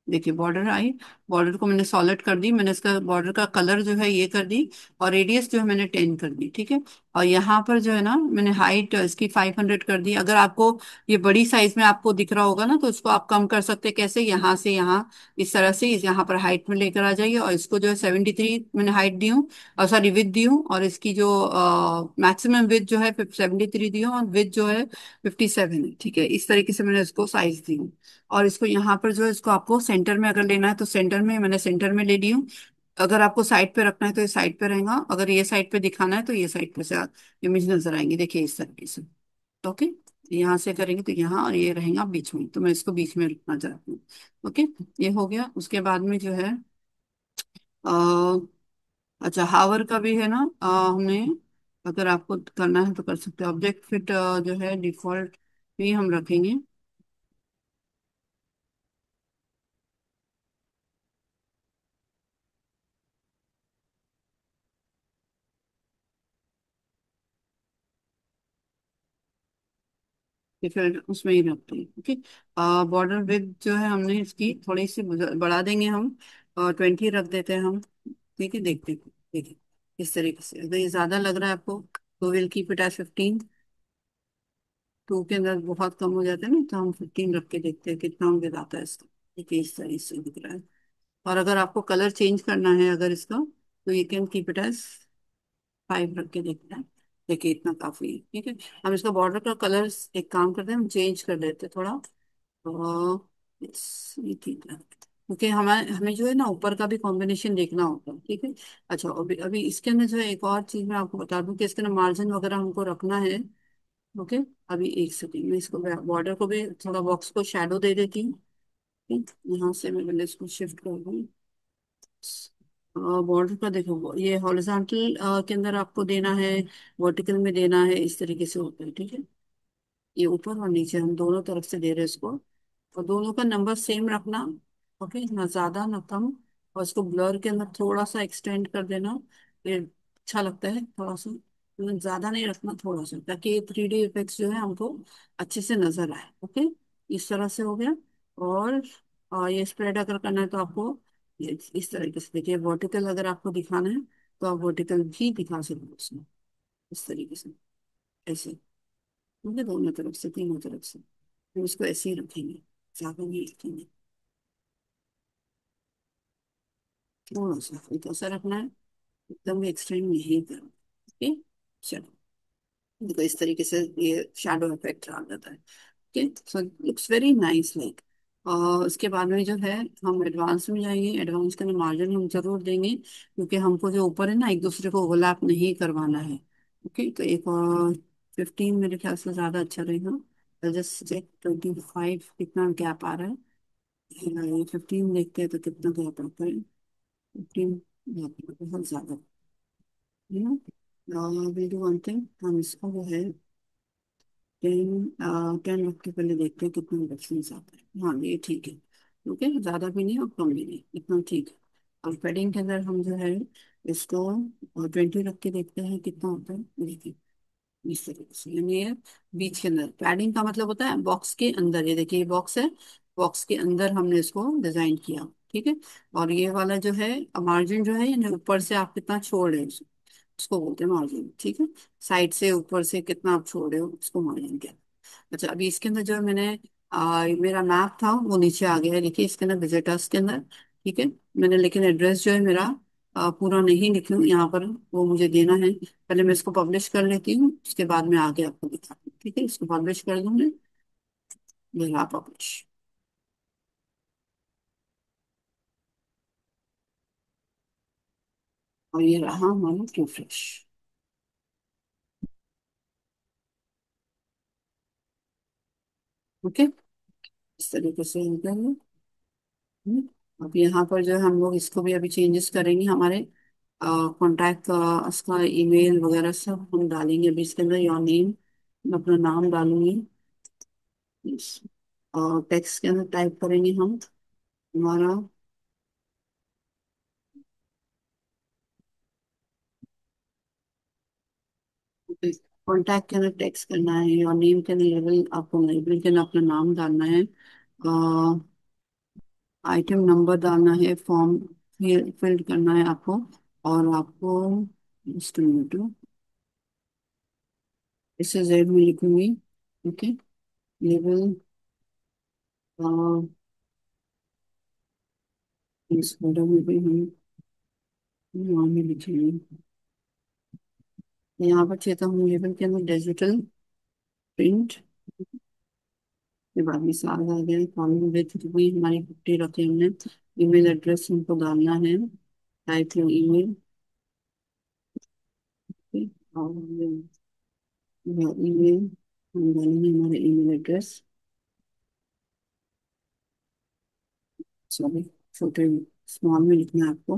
A: देखिए बॉर्डर आई। बॉर्डर को मैंने सॉलिड कर दी, मैंने इसका बॉर्डर का कलर जो है ये कर दी, और रेडियस जो है मैंने 10 कर दी, ठीक है। और यहाँ पर जो है ना मैंने हाइट इसकी 500 कर दी। अगर आपको ये बड़ी साइज में आपको दिख रहा होगा ना, तो उसको आप कम कर सकते हैं। कैसे? यहाँ से यहाँ इस तरह से इस यहाँ पर हाइट में लेकर आ जाइए, और इसको जो है 73 मैंने हाइट दी हूँ, और सॉरी विथ दी हूँ, और इसकी जो मैक्सिमम विथ जो है 73 दी हूँ, और विथ जो है 57 है, ठीक है। इस तरीके से मैंने इसको साइज दी हूँ। और इसको यहाँ पर जो है इसको आपको सेंटर में अगर लेना है तो सेंटर में, मैंने सेंटर में ले ली हूँ। अगर आपको साइड पे रखना है तो ये साइड पे रहेगा, अगर ये साइड पे दिखाना है तो ये साइड पे से इमेज नजर आएंगी, देखिए इस तरीके से। ओके, यहाँ से करेंगे तो यहाँ, और ये रहेगा बीच में, तो मैं इसको बीच में रखना चाहती हूँ। ओके, ये हो गया। उसके बाद में जो है अच्छा, हावर का भी है ना, हमें अगर आपको करना है तो कर सकते हैं। ऑब्जेक्ट फिट जो है डिफॉल्ट भी हम रखेंगे। कि फिर उसमें ही रखते हैं। ओके, बॉर्डर विथ जो है हमने इसकी थोड़ी सी बढ़ा देंगे हम, 20 रख देते हैं हम। ठीक है, देखते हैं, देखिए इस तरीके से। अगर ये ज्यादा लग रहा है आपको तो will keep it as 15। Two के अंदर बहुत कम हो जाता है ना, तो हम 15 रख के देखते हैं कितना हो जाता है इसका। देखिए इस तरीके से दिख रहा है। और अगर आपको कलर चेंज करना है अगर इसका, तो you can keep it as 5 रख के देखते हैं। देखिए इतना काफी है, ठीक है। हम इसका बॉर्डर का कलर एक काम करते हैं, हम चेंज कर देते हैं थोड़ा। तो ये ठीक है, क्योंकि हमें हमें जो है ना ऊपर का भी कॉम्बिनेशन देखना होता है, ठीक है। अच्छा, अभी अभी इसके अंदर जो है एक और चीज मैं आपको बता दूं कि इसके अंदर मार्जिन वगैरह हमको रखना है। ओके, अभी एक सेकंड में इसको बॉर्डर को भी थोड़ा बॉक्स को शेडो दे देती हूँ। ठीक, यहाँ से मैं पहले इसको शिफ्ट कर दूँ। बॉर्डर का देखो, ये हॉरिजॉन्टल के अंदर आपको देना है, वर्टिकल में देना है, इस तरीके से होता है, ठीक है। ये ऊपर और नीचे हम दोनों तरफ से दे रहे हैं इसको, और दोनों का नंबर सेम रखना। ओके, ना ज्यादा ना कम। और इसको ब्लर के अंदर थोड़ा सा एक्सटेंड कर देना, ये अच्छा लगता है थोड़ा सा। ज्यादा नहीं रखना, थोड़ा सा, ताकि ये 3D इफेक्ट्स जो है हमको अच्छे से नजर आए। ओके, इस तरह से हो गया। और ये स्प्रेड अगर करना है तो आपको इस तरीके से देखिए, वर्टिकल अगर आपको दिखाना है तो आप वर्टिकल भी दिखा सकते हो उसमें, इस तरीके से, ऐसे। ठीक है, दोनों तरफ से, तीनों तरफ से हम इसको ऐसे ही रखेंगे, ज्यादा नहीं रखेंगे। थोड़ा सा हल्का सा रखना है, एकदम एक्सटेंड नहीं करना। ओके, चलो, देखो इस तरीके से ये शैडो इफेक्ट आ जाता है। ओके, सो लुक्स वेरी नाइस लाइक। और उसके बाद में जो है हम एडवांस में जाएंगे। एडवांस के अंदर मार्जिन हम जरूर देंगे, क्योंकि हमको जो ऊपर है ना एक दूसरे को ओवरलैप नहीं करवाना है। ओके, तो एक और 15 मेरे ख्याल से ज्यादा अच्छा रहेगा। जस्ट चेक 25 कितना गैप आ रहा है। ये 15 देखते हैं तो कितना गैप आता है। 15 बहुत ज्यादा है ना। विल डू वन थिंग, हम इसका जो है 10 रख के पहले देखते हैं कितना डिफरेंस आता है। हाँ, ये ठीक है। ओके, ज्यादा भी नहीं और कम भी नहीं, इतना ठीक है। और पेडिंग के अंदर हम जो है इसको 20 रख के देखते हैं कितना होता है। देखिए इस तरीके से, यानी ये बीच के अंदर पैडिंग का मतलब होता है बॉक्स के अंदर। ये देखिए, ये बॉक्स है, बॉक्स के अंदर हमने इसको डिजाइन किया, ठीक है। और ये वाला जो है मार्जिन जो है, यानी ऊपर से आप कितना छोड़ रहे हो उसको बोलते हैं मार्जिन, ठीक है। साइड से ऊपर से कितना आप छोड़ रहे हो उसको मार्जिन कहते हैं। अच्छा, अभी इसके अंदर जो मैंने मेरा मैप था वो नीचे आ गया है, देखिए इसके अंदर विजिटर्स के अंदर, ठीक है। मैंने लेकिन एड्रेस जो है मेरा पूरा नहीं लिखूँ यहाँ पर, वो मुझे देना है। पहले मैं इसको पब्लिश कर लेती हूँ, उसके बाद में आगे आपको दिखाती हूँ, ठीक है। इसको पब्लिश कर दूँ मैं, ये रहा पब्लिश। और ये रहा हमारा रिफ्रेश। ओके, इस तरीके से हो गया ये। अब यहाँ पर जो है हम लोग इसको भी अभी चेंजेस करेंगे, हमारे कॉन्टैक्ट उसका ईमेल वगैरह सब हम डालेंगे अभी इसके अंदर। योर नेम, मैं अपना नाम डालूंगी। और टेक्स्ट के अंदर टाइप करेंगे हम हमारा कॉन्टैक्ट के अंदर टेक्स्ट करना है। और नेम के अंदर लेबल, आपको लेबल के अंदर अपना नाम डालना है। आइटम नंबर डालना है, फॉर्म फिल करना है आपको। और आपको just a minute, इसे जेड में लिखूंगी। ओके। लेवल इस फोल्डर में भी हम नाम ही लिखेंगे। यहाँ पर चाहिए था हम लेवल के अंदर डिजिटल प्रिंट के बाद में साल आ गया, कॉलम विथ भी हमारी 50 रखे हमने। ईमेल एड्रेस हमको डालना है, टाइप योर ईमेल। और ईमेल हम डालेंगे हमारे ईमेल एड्रेस। सॉरी, छोटे स्मॉल में लिखना है आपको।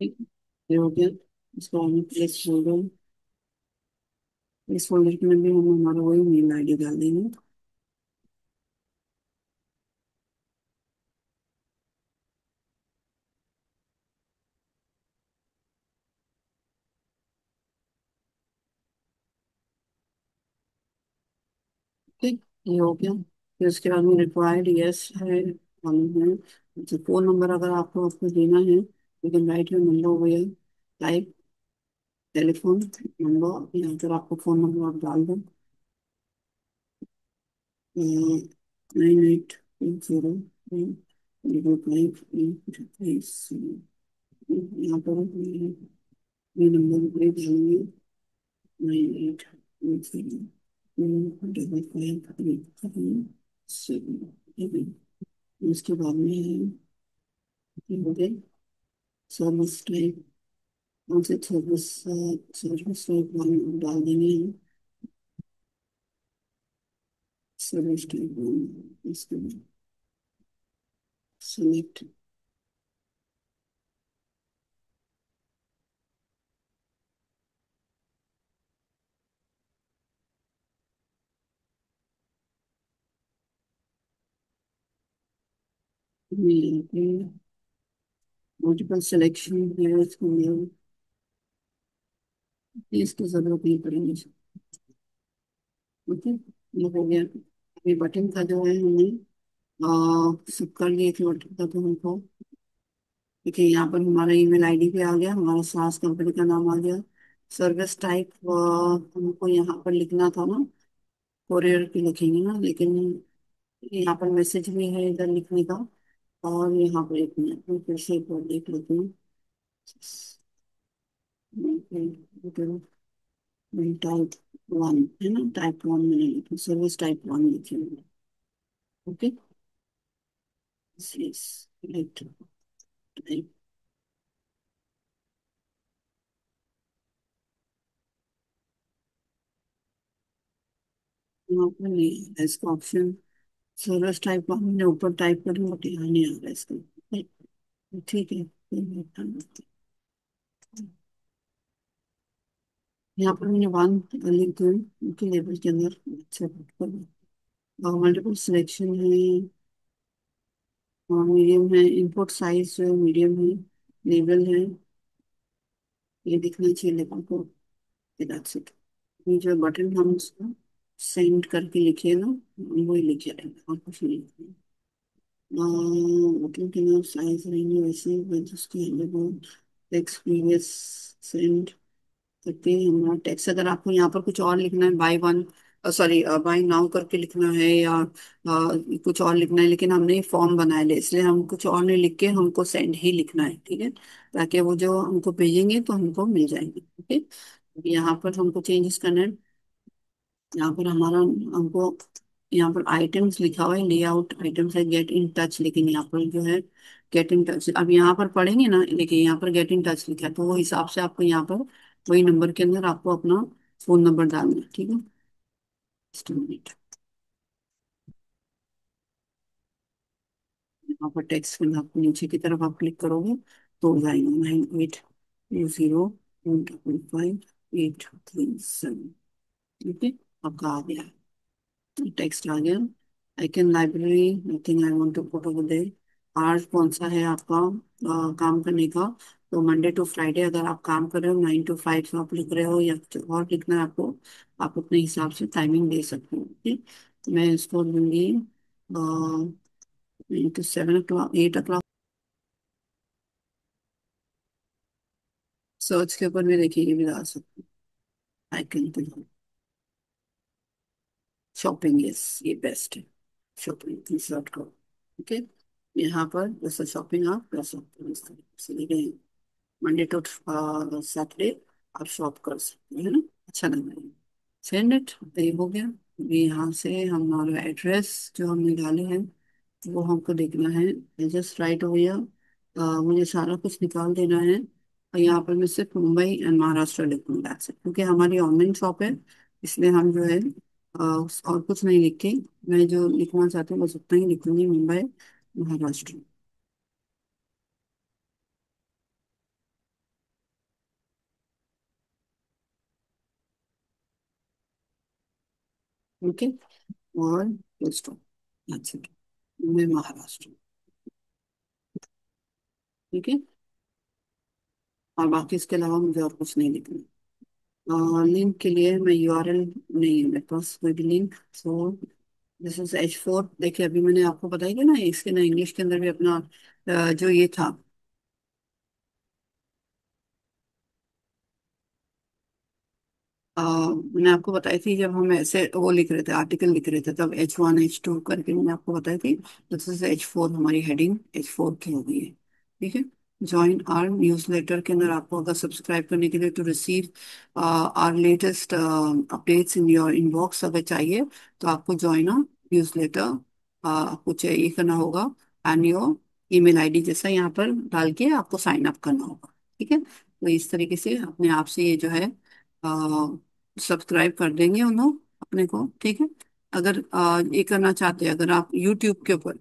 A: ठीक है, ये हो गया। इसको हमें प्लेस फोल्डर के में भी हम हमारा वही मेल आईडी डाल देंगे। ठीक, ये हो गया। फिर उसके बाद में रिक्वायर्ड यस है, कॉलम है। अच्छा, फोन नंबर अगर आपको आपको देना है, you can write your number over here. Type telephone number, यहाँ पर आपको फोन नंबर आप डाल दो। 9820 यहाँ पर ये नंबर पे डालेंगे। 9820 उसके बाद में ये हो गए। सर्विस टाइप, कौन से सर्विस, सर्विस टाइप हम डाल देंगे हम। सर्विस टाइप इसके बाद सेलेक्ट। मल्टीपल सिलेक्शन है इसको, इसकी जरूरत नहीं पड़ेगी। ओके, ये हो गया। अभी बटन का जो है हमने सब कर लिए थे बटन का, तो हमको देखिए यहाँ पर हमारा ईमेल आईडी भी आ गया, हमारा सास कंपनी का नाम आ गया। सर्विस टाइप हमको यहाँ पर लिखना था ना, कोरियर की लिखेंगे ना, लेकिन यहाँ पर मैसेज भी है इधर लिखने का। और यहाँ पर एक मिनट में फिर से एक बार देख लेती हूँ। टाइप वन है ना, टाइप वन मैंने लिखी, सर्विस टाइप वन लिखी। Okay, select type. यहाँ पर नहीं है इसका ऑप्शन। सर्विस टाइप वन मैंने ऊपर टाइप करूँ बट यहाँ नहीं आ रहा है इसका। ठीक है, कोई बात नहीं। यहाँ पर मैंने वन लिख दूँ उनके लेवल के अंदर। अच्छा, मल्टीपल सिलेक्शन है और मीडियम है, इनपुट साइज जो मीडियम है, लेवल है, ये दिखना चाहिए लेवल को। that's it। ये जो बटन हम उसको सेंड करके लिखे ना, वही लिखे रहेंगे और कुछ नहीं लिखना। बटन के नाम साइज रहेंगे वैसे, बस उसके अंदर वो टेक्स्ट प्रीवियस सेंड करके हमारा टेक्स्ट। अगर आपको यहाँ पर कुछ और लिखना है, buy one sorry buy now करके लिखना है, या कुछ और लिखना है, लेकिन हमने फॉर्म बनाया है इसलिए हम कुछ और नहीं लिख के हमको सेंड ही लिखना है, ठीक है, ताकि वो जो हमको भेजेंगे तो हमको मिल जाएंगे। ओके, यहाँ पर हमको चेंजेस करना है। यहाँ पर हमारा हमको यहाँ पर आइटम्स लिखा हुआ है, लेआउट आइटम्स है, गेट इन टच, लेकिन यहाँ पर जो है गेट इन टच, अब यहाँ पर पढ़ेंगे ना, देखिए यहाँ पर गेट इन टच लिखा है, तो वो हिसाब से आपको यहाँ पर वही नंबर के अंदर आपको अपना फोन नंबर डालना है, ठीक है। Just a minute। यहाँ पर टेक्स्ट फिर आपको नीचे की तरफ आप क्लिक करोगे तो हो जाएगा 9820155837। ठीक है, आपका आ गया, टेक्स्ट आ गया। I can library nothing I want to put over there. Art कौन सा है आपका काम करने का, तो मंडे टू फ्राइडे अगर आप काम कर रहे हो 9 to 5 आप लिख रहे हो या कुछ और लिखना है आपको, आप अपने हिसाब से टाइमिंग दे सकते हो। ठीक, तो मैं इसको दूंगी 7 o'clock 8 o'clock। सर्च के ऊपर भी देखिए, ये भी डाल सकते हैं, आई कैन शॉपिंग, यस ये बेस्ट है। शॉपिंग इंसर्ट करो। ठीक है, यहाँ पर जैसे शॉपिंग आप कर सकते हो इस तरीके से, देखिए मंडे टू सैटरडे आप शॉप कर सकते हैं ना, अच्छा लग रहा है। सेंड इट, ये हो गया। अभी यहाँ से हमारा एड्रेस जो हमने डाले हैं वो हमको देखना है, जस्ट राइट हो गया। मुझे सारा कुछ निकाल देना है, और यहाँ पर मैं सिर्फ मुंबई एंड महाराष्ट्र लिखूंगा that's it। क्योंकि हमारी ऑनलाइन शॉप है, इसलिए हम जो है और कुछ नहीं लिख के, मैं जो लिखना चाहती हूँ बस उतना ही लिखूंगी, मुंबई महाराष्ट्र। ओके, और full stop, that's it। Mumbai Maharashtra. ठीक है, और बाकी इसके अलावा मुझे और कुछ नहीं लिखना। लिंक के लिए मैं यूआरएल नहीं है मेरे पास कोई भी link, so this is H4। देखिए अभी मैंने आपको बताया कि ना, इसके ना इंग्लिश के अंदर भी अपना जो ये था, मैंने आपको बताई थी जब हम ऐसे वो लिख रहे थे, आर्टिकल लिख रहे थे, तब H1 H2 करके मैंने आपको बताई थी। तो दिस इज H4, हमारी हेडिंग H4 की हो गई है। ठीक है, ज्वाइन आर न्यूज लेटर के अंदर आपको अगर सब्सक्राइब करने के लिए, to receive our latest updates in your inbox अगर चाहिए, तो आपको ज्वाइन आर न्यूज लेटर आपको चाहिए करना होगा, एंड योर ईमेल आईडी जैसा यहाँ पर डाल के आपको साइन अप करना होगा। ठीक है, तो इस तरीके से अपने आप से ये जो है सब्सक्राइब कर देंगे उन लोग अपने को। ठीक है, अगर ये करना चाहते हैं, अगर आप यूट्यूब के ऊपर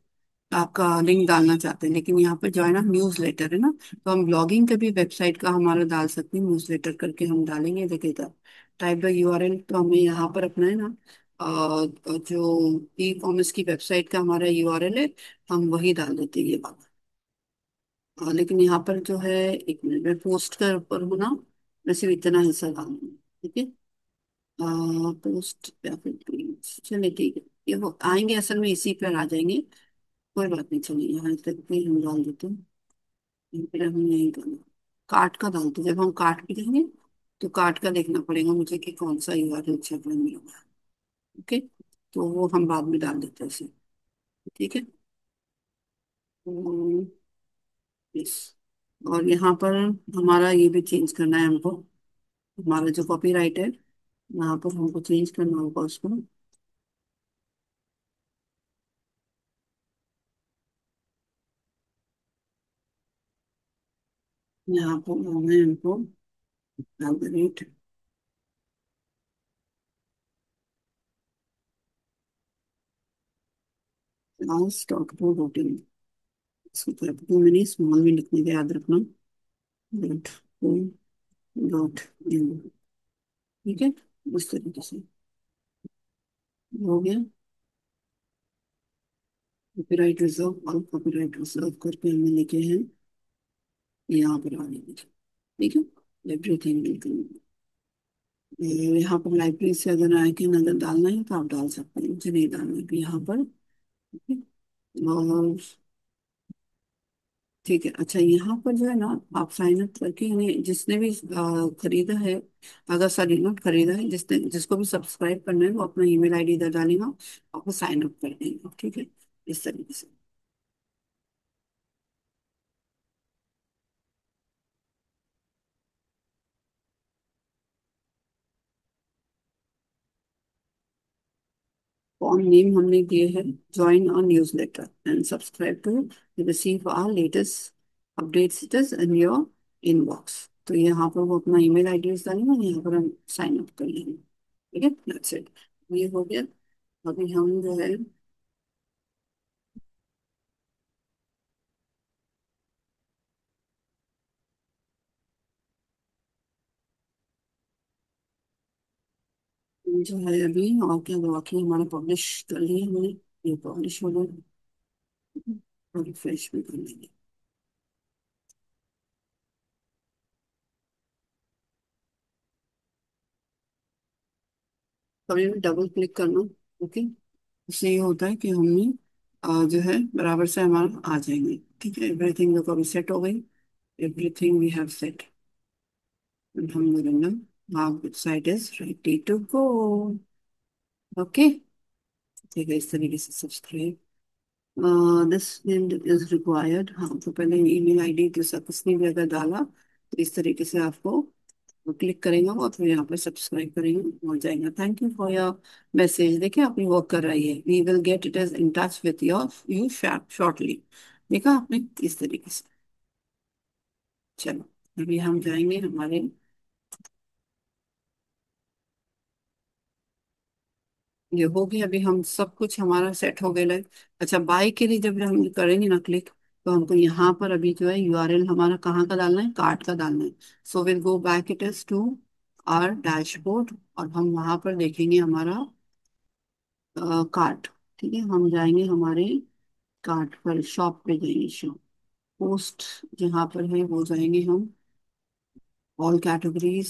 A: आपका लिंक डालना चाहते हैं, लेकिन यहाँ पे जो है ना न्यूज लेटर है ना, तो हम ब्लॉगिंग का भी वेबसाइट का हमारा डाल सकते हैं, न्यूज लेटर करके हम डालेंगे। देखिएगा, टाइप द यूआरएल, तो हमें यहाँ पर अपना है ना जो ई कॉमर्स की वेबसाइट का हमारा यूआरएल है, हम वही डाल देते हैं ये वाला। लेकिन यहाँ पर जो है, एक मिनट में पोस्ट कर ऊपर हूँ ना, मैं सिर्फ इतना हिस्सा डालूंगी। ठीक है, पोस्ट या फिर पेज, चलिए ठीक है, ये वो आएंगे असल में इसी पर आ जाएंगे। कोई बात नहीं, चलिए यहाँ तक भी हम डाल देते हैं। फिर हम यही करना, कार्ट का डालते हैं। जब हम कार्ट पे जाएंगे तो कार्ट का देखना पड़ेगा मुझे कि कौन सा यूआरएल अच्छा बन मिलेगा। ओके, तो वो हम बाद में डाल देते हैं इसे। ठीक है, यस, और यहाँ पर हमारा ये भी चेंज करना है हमको, हमारा जो कॉपीराइट है यहाँ पर हमको चेंज करना होगा उसको। यहाँ पर हमें हमको एट लास्ट डॉट को रूटीन, इसको कैपिटल में नहीं स्मॉल में लिखने का याद रखना, डॉट को डॉट इन। ठीक है, इस तरीके से हो गया। कॉपीराइट रिजर्व, और कॉपीराइट रिजर्व करके हमें लिखे हैं यहाँ पर आने में। ठीक है, एवरीथिंग बिल्कुल। यहाँ पर लाइब्रेरी से अगर आइकन अगर डालना है तो आप डाल सकते हैं, मुझे नहीं डालना है यहाँ पर। ठीक है? और ठीक है, अच्छा यहाँ पर जो है ना, आप साइन अप करके यानी जिसने भी खरीदा है, अगर सॉरी नोट खरीदा है, जिसने जिसको भी सब्सक्राइब करना है वो अपना ईमेल आईडी इधर डालेगा, आपको साइन अप कर देंगे। ठीक है, इस तरीके से। फॉर्म नेम हमने दिए है, join on newsletter and subscribe to receive our latest updates in your inbox. तो यहाँ पर वो अपना ईमेल आईडी डालेंगे, यहाँ पर हम साइन अप कर लेंगे। ठीक है, दैट्स इट, ये हो गया। अभी हम जो है, जो है अभी और क्या बाकी, हमारा पब्लिश कर लिया हमने, ये पब्लिश हो गया, और रिफ्रेश भी कर लेंगे। कभी भी डबल क्लिक करना। ओके। इससे ये होता है कि हमने जो है बराबर से हमारा आ जाएंगे। ठीक है, एवरीथिंग देखो अभी सेट हो गई। Everything we have set. alhamdulillah, our website is ready to go. Okay. ठीक है, इस तरीके से सब्सक्राइब दिस इज रिक्वायर्ड। हाँ, तो पहले ईमेल आईडी जैसा किसने भी अगर डाला तो इस तरीके से आपको क्लिक करेंगे और फिर यहाँ पे सब्सक्राइब करेंगे, हो जाएगा। Thank you for your message. देखिए आपकी वर्क कर रही है। We will get it is in touch with your you shortly. देखा आपने इस तरीके से। चलो, अभी हम जाएंगे हमारे, ये हो गया। अभी हम सब कुछ हमारा सेट हो गया है। अच्छा, बाय के लिए जब हम करेंगे ना क्लिक, तो हमको यहाँ पर अभी जो है यूआरएल हमारा कहाँ का डालना है, कार्ट का डालना है। So will go back it is to our dashboard और हम वहां पर देखेंगे हमारा कार्ट। ठीक है, हम जाएंगे हमारे कार्ट पर, शॉप पे जाएंगे, शॉप पोस्ट जहाँ पर है वो जाएंगे हम। All categories,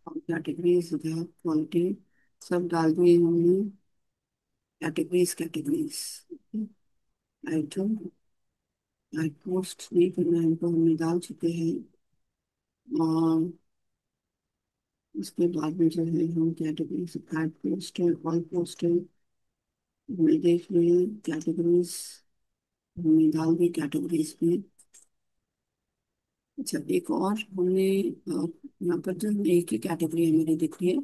A: all categories quality सब डाल दिए हमने। Categories categories item, like post नहीं करना है हमको, हमने डाल चुके हैं। और उसके बाद में जो है हम कैटेगरीज ऐड पोस्ट है, ऑल पोस्ट है, हमें देख रहे हैं कैटेगरीज, हमने डाल दी कैटेगरीज में। अच्छा, एक और हमने यहाँ पर जो एक ही कैटेगरी हमारी दिख रही है,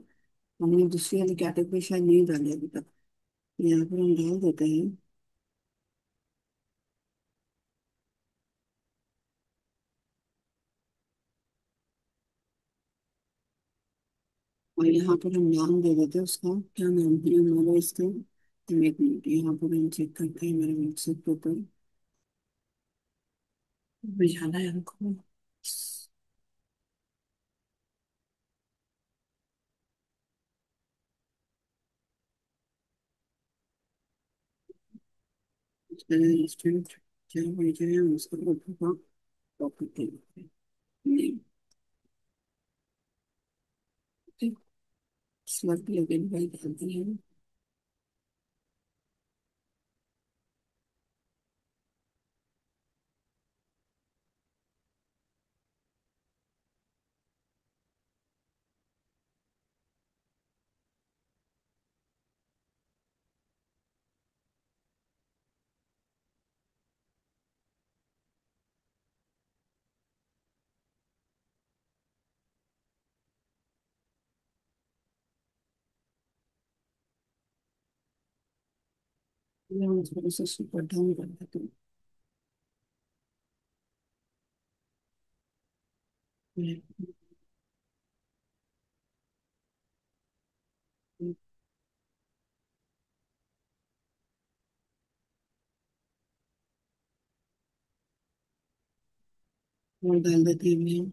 A: हमने दूसरी वाली कैटेगरी शायद नहीं डाली अभी तक। यहाँ पर हम डाल देते हैं। और यहाँ पर हम नाम दे देते हैं उसका, क्या नाम है हमारा इसका। एक मिनट, यहाँ पर हम चेक करते हैं मेरे व्हाट्सएप के ऊपर भेजाना है हमको। रेस्टोरेंट क्या भेजे हैं उसका ऊपर का टॉपिक नहीं। स्लग लगन भाई डालती है। मैं थोड़ा सा सुपर डाउन कर देती हूँ। और डाल देते हैं मैं।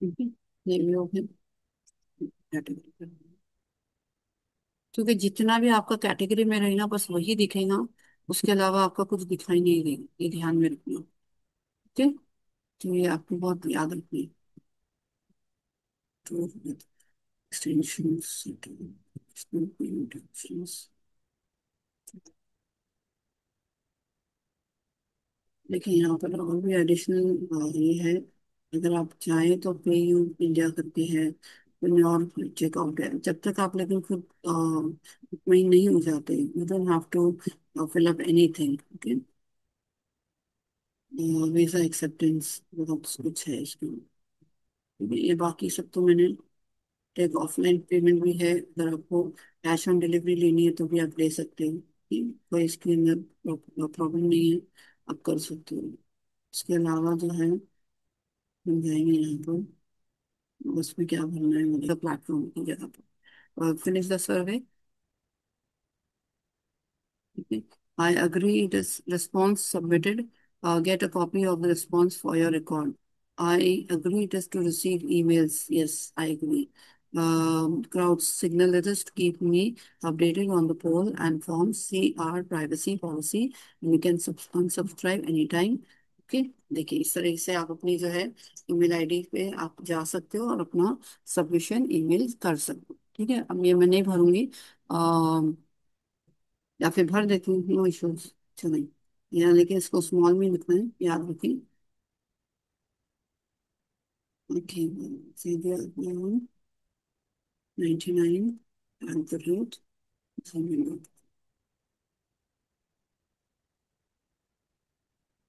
A: ठीक है, ये भी हो गया कैटेगरी। क्योंकि जितना भी आपका कैटेगरी में रहेगा बस वही दिखेगा, उसके अलावा आपका कुछ दिखाई नहीं देगा, ये ध्यान में रखना। ठीक है, तो ये आपको बहुत याद रखनी है। तो extensions, options। देखिए यहाँ पर और भी एडिशनल ये है, अगर आप चाहें तो पे यू इंडिया करके है, कोई और चेकआउट है। जब तक आप लेकिन खुद मुतमईन नहीं हो जाते, you don't have to fill up anything. Okay. Visa acceptance बहुत कुछ है इसमें। ये बाकी सब तो मैंने, एक ऑफलाइन पेमेंट भी है, अगर आपको कैश ऑन डिलीवरी लेनी है तो भी आप ले सकते हो। कोई इसके अंदर प्रॉब्लम नहीं है, आप कर सकते हो। इसके अलावा जो है, हम जाएंगे यहाँ पर, उसमें क्या भरना है, मतलब प्लेटफॉर्म की जगह पर finish the survey. Okay. I agree. It is response submitted. Get a copy of the response for your record. I agree. It is to receive emails. Yes, I agree. Crowd signal it is to keep me updated on the poll and forms. See our privacy policy. You can unsubscribe anytime. Okay, देखिए इस तरह से आप अपनी जो है email ID पे आप जा सकते हो और अपना सबमिशन ईमेल कर सकते हो। ठीक है, अब ये मैं नहीं भरूंगी, या फिर भर देती हूँ, नो इश्यूज। चलिए, या लेकिन इसको स्मॉल में लिखना है, याद रखें। ओके, सीधे 99 एट द रेट जीमेल।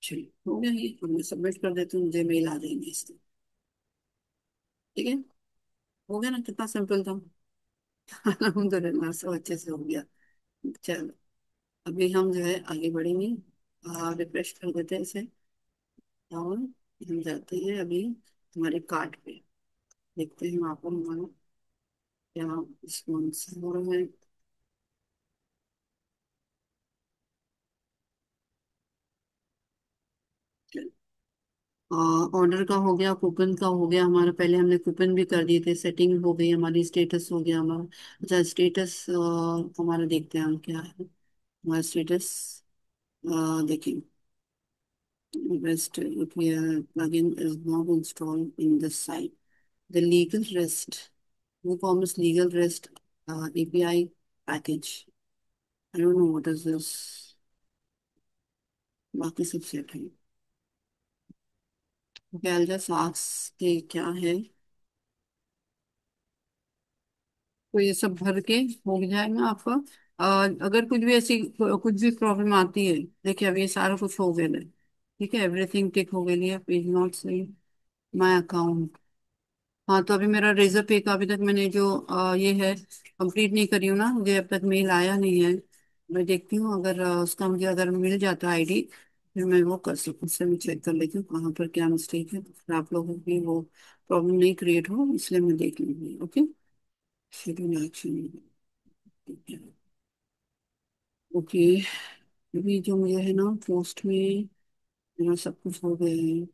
A: चलिए, हो गया ये, अब मैं सबमिट कर देती हूँ, मुझे मेल आ जाएंगे इसके। ठीक है, हो गया ना, कितना सिंपल था। अलहमदुलिल्लाह, सब अच्छे से हो गया। चलो, अभी हम जो है आगे बढ़ेंगे, रिफ्रेश कर देते हैं इसे, और हम जाते हैं अभी हमारे कार्ड पे, देखते हैं वहाँ पर हमारा क्या रिस्पॉन्स हो रहा है। ऑर्डर का हो गया, कूपन का हो गया हमारा, पहले हमने कूपन भी कर दिए थे, सेटिंग हो गई हमारी, स्टेटस हो गया हमारा। अच्छा, स्टेटस हमारा देखते हैं हम क्या है हमारा स्टेटस। देखिए, REST API plugin is not installed in this site. The legal REST, WooCommerce legal REST API package. I don't know what is this, बाकी सब सेट है। Okay, I'll just ask कि क्या है, तो ये सब भर के हो जाएगा आपका। अगर कुछ भी ऐसी कुछ भी प्रॉब्लम आती है, देखिए अब ये सारा कुछ हो गया है। ठीक है, एवरीथिंग टिक हो गई है, पेज नॉट सही, माय अकाउंट। हाँ, तो अभी मेरा रेजर पे का अभी तक मैंने जो ये है कंप्लीट नहीं करी हूँ ना, मुझे अब तक मेल आया नहीं है। मैं देखती हूँ, अगर उसका मुझे अगर मिल जाता है आईडी, फिर मैं वो कर सकूँ, उससे मैं चेक कर लेती हूँ कहाँ पर क्या मिस्टेक है, फिर आप लोगों की वो प्रॉब्लम नहीं क्रिएट हो, इसलिए मैं देख लूंगी। Okay, schedule action. ओके, अभी जो मुझे है ना पोस्ट में, मेरा सब कुछ हो गया है।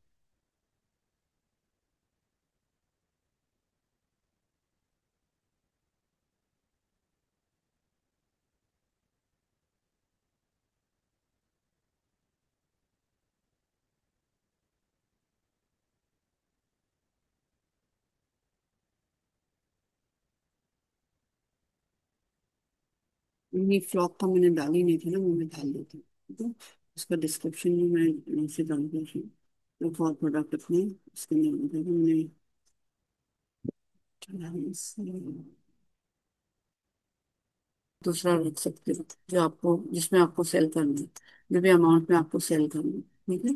A: ये फ्लॉग का मैंने डाली नहीं थी ना, वो मैं डाल देती हूँ। ठीक है, उसका डिस्क्रिप्शन भी मैं ऐसे डाल देती हूँ। तो फॉर प्रोडक्ट अपने इसके अंदर मतलब हमने दूसरा रख सकते हो, जो आपको जिसमें आपको सेल करना है, जो भी अमाउंट में आपको सेल करना है। ठीक है,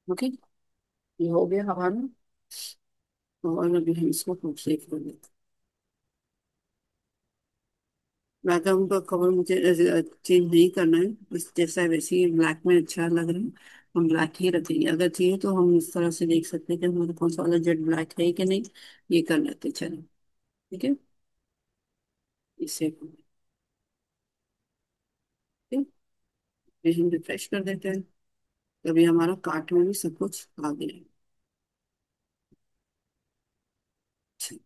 A: ओके, ये हो गया हमारा, और अभी हम इसको खूब सेव कर लेते हैं। बैकग्राउंड का कवर मुझे चेंज नहीं करना है, बस जैसा है वैसे ही ब्लैक में अच्छा लग रहा है, हम ब्लैक ही रखेंगे। अगर चाहिए तो हम इस तरह से देख सकते हैं कि हमारे कौन सा वाला जेड ब्लैक है कि नहीं, ये कर लेते हैं। चलो, ठीक है, इसे फिर हम रिफ्रेश कर देते हैं, तभी हमारा कार्ट में भी सब कुछ आ गया है। अच्छा,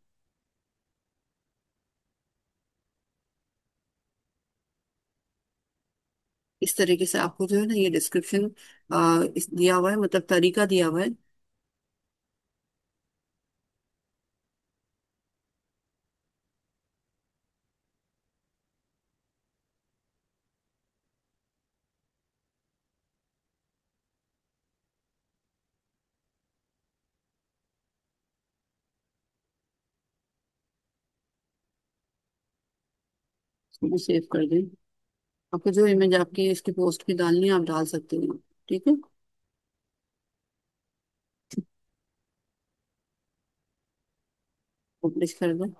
A: इस तरीके से आपको जो है ना ये डिस्क्रिप्शन दिया हुआ है, मतलब तरीका दिया हुआ है। इसको भी सेव कर दें। आपको जो इमेज आपकी इसकी पोस्ट की डालनी है आप डाल सकते हो। ठीक है। पब्लिश कर दें।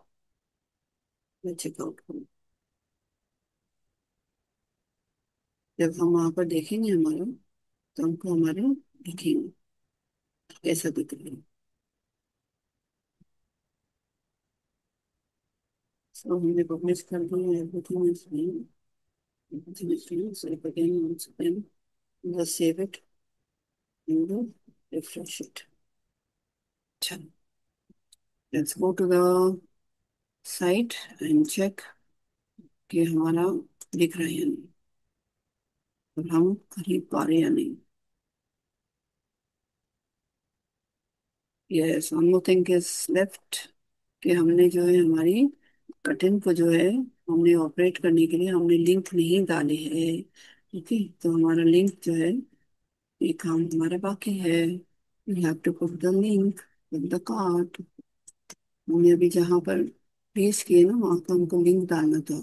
A: चेकआउट करो। जब हम वहां पर देखेंगे हमारा, तो हमको हमारे दिखेंगे कैसा दिख रहा है। सो हमने पब्लिश कर दिया। Everything is fine. Everything is fine. So again once again just save it and refresh it. अच्छा, let's go to the site and check कि हमारा दिख रहा है या नहीं, और हम खरीद पा रहे हैं या नहीं। Yes, one more thing is left, कि हमने जो है हमारी कटिंग को जो है हमने ऑपरेट करने के लिए हमने लिंक नहीं डाले है। ओके, तो हमारा लिंक जो है, ये काम हमारा बाकी है। We have to put the link in the cart. हमने अभी जहाँ पर पेस्ट किए ना वहाँ का हमको लिंक डालना था।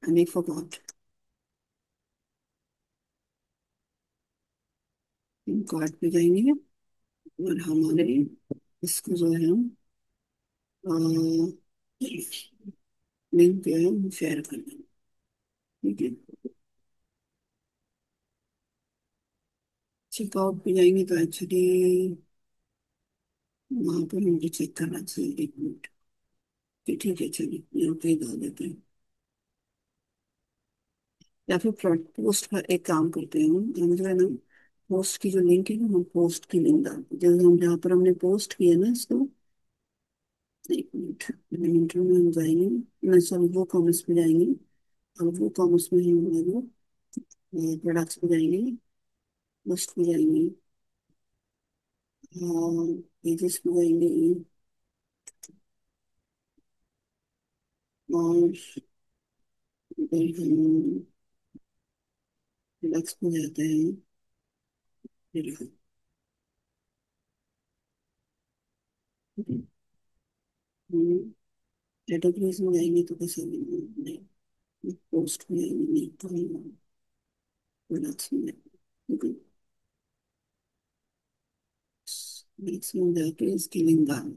A: And I forgot. कार्ट पे जाएंगे और हमारे इसको जो है हम लिंक जो है हम शेयर कर देंगे। ठीक है। चेकआउट पे जाएंगे तो एक्चुअली वहां पर मुझे चेक करना चाहिए। एक मिनट। ठीक है, चलिए यहाँ पे ही डाल देते हैं। या फिर पोस्ट का एक काम करते हैं, हम जो है ना पोस्ट की जो लिंक है ना, हम पोस्ट की लिंक डालते हैं। जैसे हम जहाँ पर हमने पोस्ट किया ना इसको, एक मिनट, मिनट में हम जाएंगे ना, सॉरी वो कॉमर्स पे जाएंगे। और वो कॉमर्स में हम लोग प्रोडक्ट्स पे जाएंगे, पोस्ट पे जाएंगे, और पेजेस पे जाएंगे, और फिर हम प्रोडक्ट्स पे जाते हैं। फिर हम कैटेगरीज में जाएंगे तो कैसे नहीं, पोस्ट में जाएंगे नहीं तो हम प्रोडक्ट्स में जाएंगे। मैक्सिमम जाके इसकी लिंक डाल।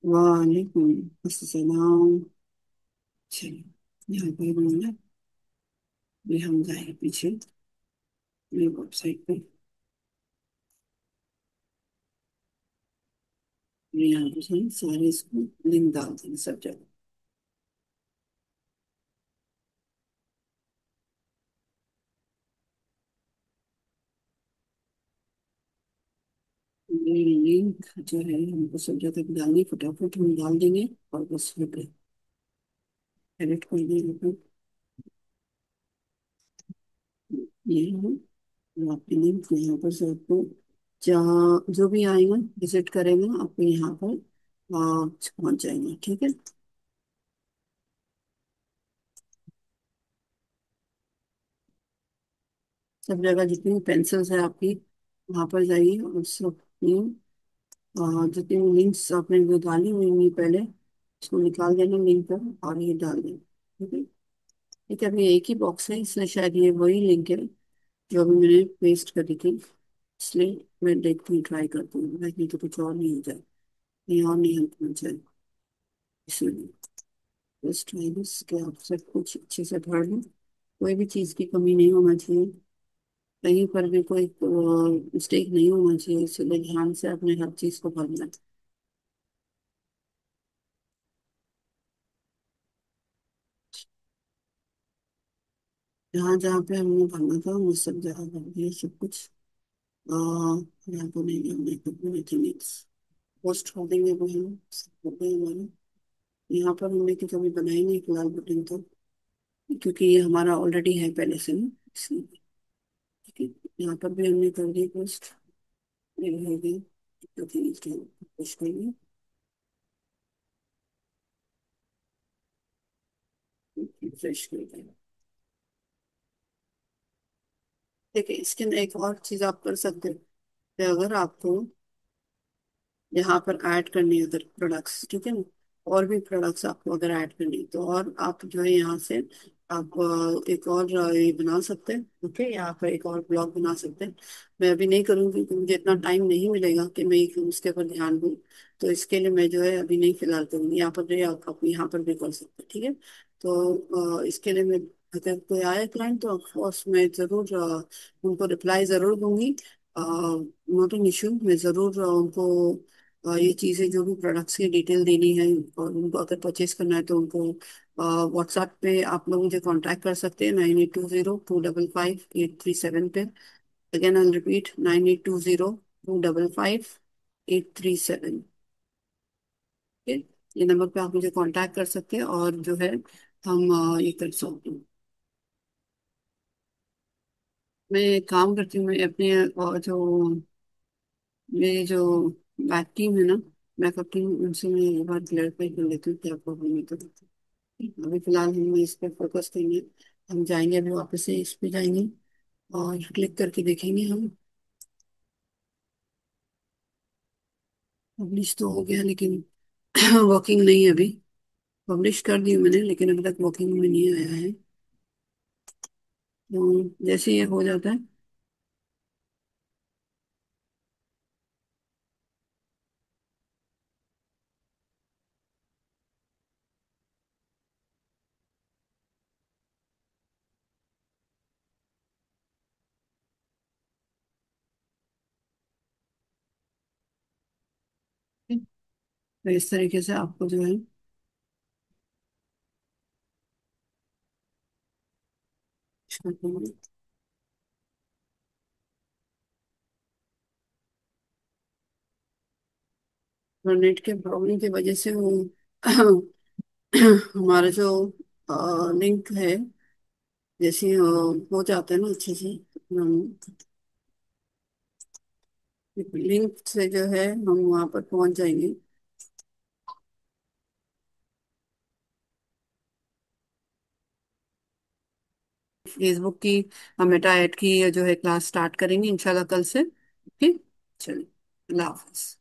A: वालेकुम अस्सलाम। चलिए यहाँ पर हमने, ये हम जाए पीछे मेरी वेबसाइट पे, यहाँ पर हम सारे इसको लिंक डाल देंगे सब जगह। ये लिंक जो है हमको सब जगह डालनी, फटाफट हम डाल देंगे और बस हो गए। एडिट कर देंगे। ये है आपकी लिंक। यहाँ पर से आपको जहाँ जो भी आएगा विजिट करेंगे आपको यहाँ पर पहुंच जाएंगे। ठीक है। सब जगह जितनी पेंसिल्स है आपकी वहां पर जाइए और सब जितनी लिंक्स आपने जो डाली हुई होंगी पहले उसको निकाल देना लिंक पर और ये डाल देना। ठीक है। ठीक है, अभी एक ही बॉक्स है इसलिए शायद ये वही लिंक है जो अभी मैंने पेस्ट करी थी, इसलिए मैं देखती हूँ, ट्राई करती हूँ नहीं तो कुछ और नहीं हो जाए, कहीं और नहीं हेल्प हो जाए। इसलिए बस ट्राई दिस कि आप सब कुछ अच्छे से भर लें, कोई भी चीज़ की कमी नहीं होना चाहिए, कहीं पर भी कोई मिस्टेक नहीं होना चाहिए, इसलिए ध्यान से अपने हर चीज़ को भरना है। जहाँ जहाँ पे हमने भरना था वो सब जगह भर दिया सब कुछ। यहाँ पर नहीं हमने एनीथिंग पोस्ट कर देंगे वो हम सब हो गए हमारे। यहाँ पर हमने कि कभी बनाई नहीं फिलहाल बटन तो, क्योंकि ये हमारा ऑलरेडी है पहले से ना, इसलिए। ठीक है। यहाँ पर भी हमने कर दी पोस्ट, ये हो गई। तो इसको पोस्ट करिए, रिफ्रेश करिए। देखिए इसके अंदर एक और चीज आप कर सकते हो कि अगर आपको यहाँ पर ऐड करनी है अदर प्रोडक्ट्स, ठीक है ना। और भी प्रोडक्ट्स आपको अगर ऐड करनी है तो और आप जो है यहाँ से आप एक और ये बना सकते हैं। ओके, यहाँ पर एक और ब्लॉग बना सकते हैं। मैं अभी नहीं करूँगी क्योंकि मुझे इतना टाइम नहीं मिलेगा कि मैं उसके ऊपर ध्यान दूँ। तो इसके लिए मैं जो है अभी नहीं फिलहाल करूँगी। यहाँ पर जो है आप यहाँ पर भी कर सकते हैं, ठीक है। तो इसके लिए मैं, अगर कोई आए क्लाइंट तो ऑफकोर्स मैं ज़रूर उनको रिप्लाई ज़रूर दूंगी। नॉट एन इशू, मैं ज़रूर उनको ये चीज़ें जो भी प्रोडक्ट्स की डिटेल देनी है, और उनको अगर परचेज करना है तो उनको व्हाट्सएप पे आप लोग मुझे कांटेक्ट कर सकते हैं 9820 255 837 पे। Again I repeat 9820 255 837। ये नंबर पे आप मुझे कांटेक्ट कर सकते हैं और जो है हम ये कर सकते हैं। मैं एक काम करती हूँ, मैं अपने जो मेरी जो बैक टीम है ना, बैकअप टीम, उनसे मैं ये बात क्लैरिफाई कर लेती हूँ क्या प्रॉब्लम है। तो अभी फिलहाल हम इस पर फोकस करेंगे। हम जाएंगे अभी वापस से इस पे जाएंगे और क्लिक करके देखेंगे हम। पब्लिश तो हो गया लेकिन वर्किंग नहीं है अभी। पब्लिश कर दी मैंने लेकिन अभी तक वर्किंग में नहीं आया है। तो जैसे ये हो जाता है, तो इस तरीके से आपको जो है नेट के प्रॉब्लम की वजह से वो हमारा जो लिंक है, जैसे हो जाता है ना अच्छे से, लिंक से जो है हम वहां पर पहुंच जाएंगे। फेसबुक की हम मेटा ऐड की जो है क्लास स्टार्ट करेंगे इंशाल्लाह कल से। ओके, चलिए, अल्लाह हाफिज।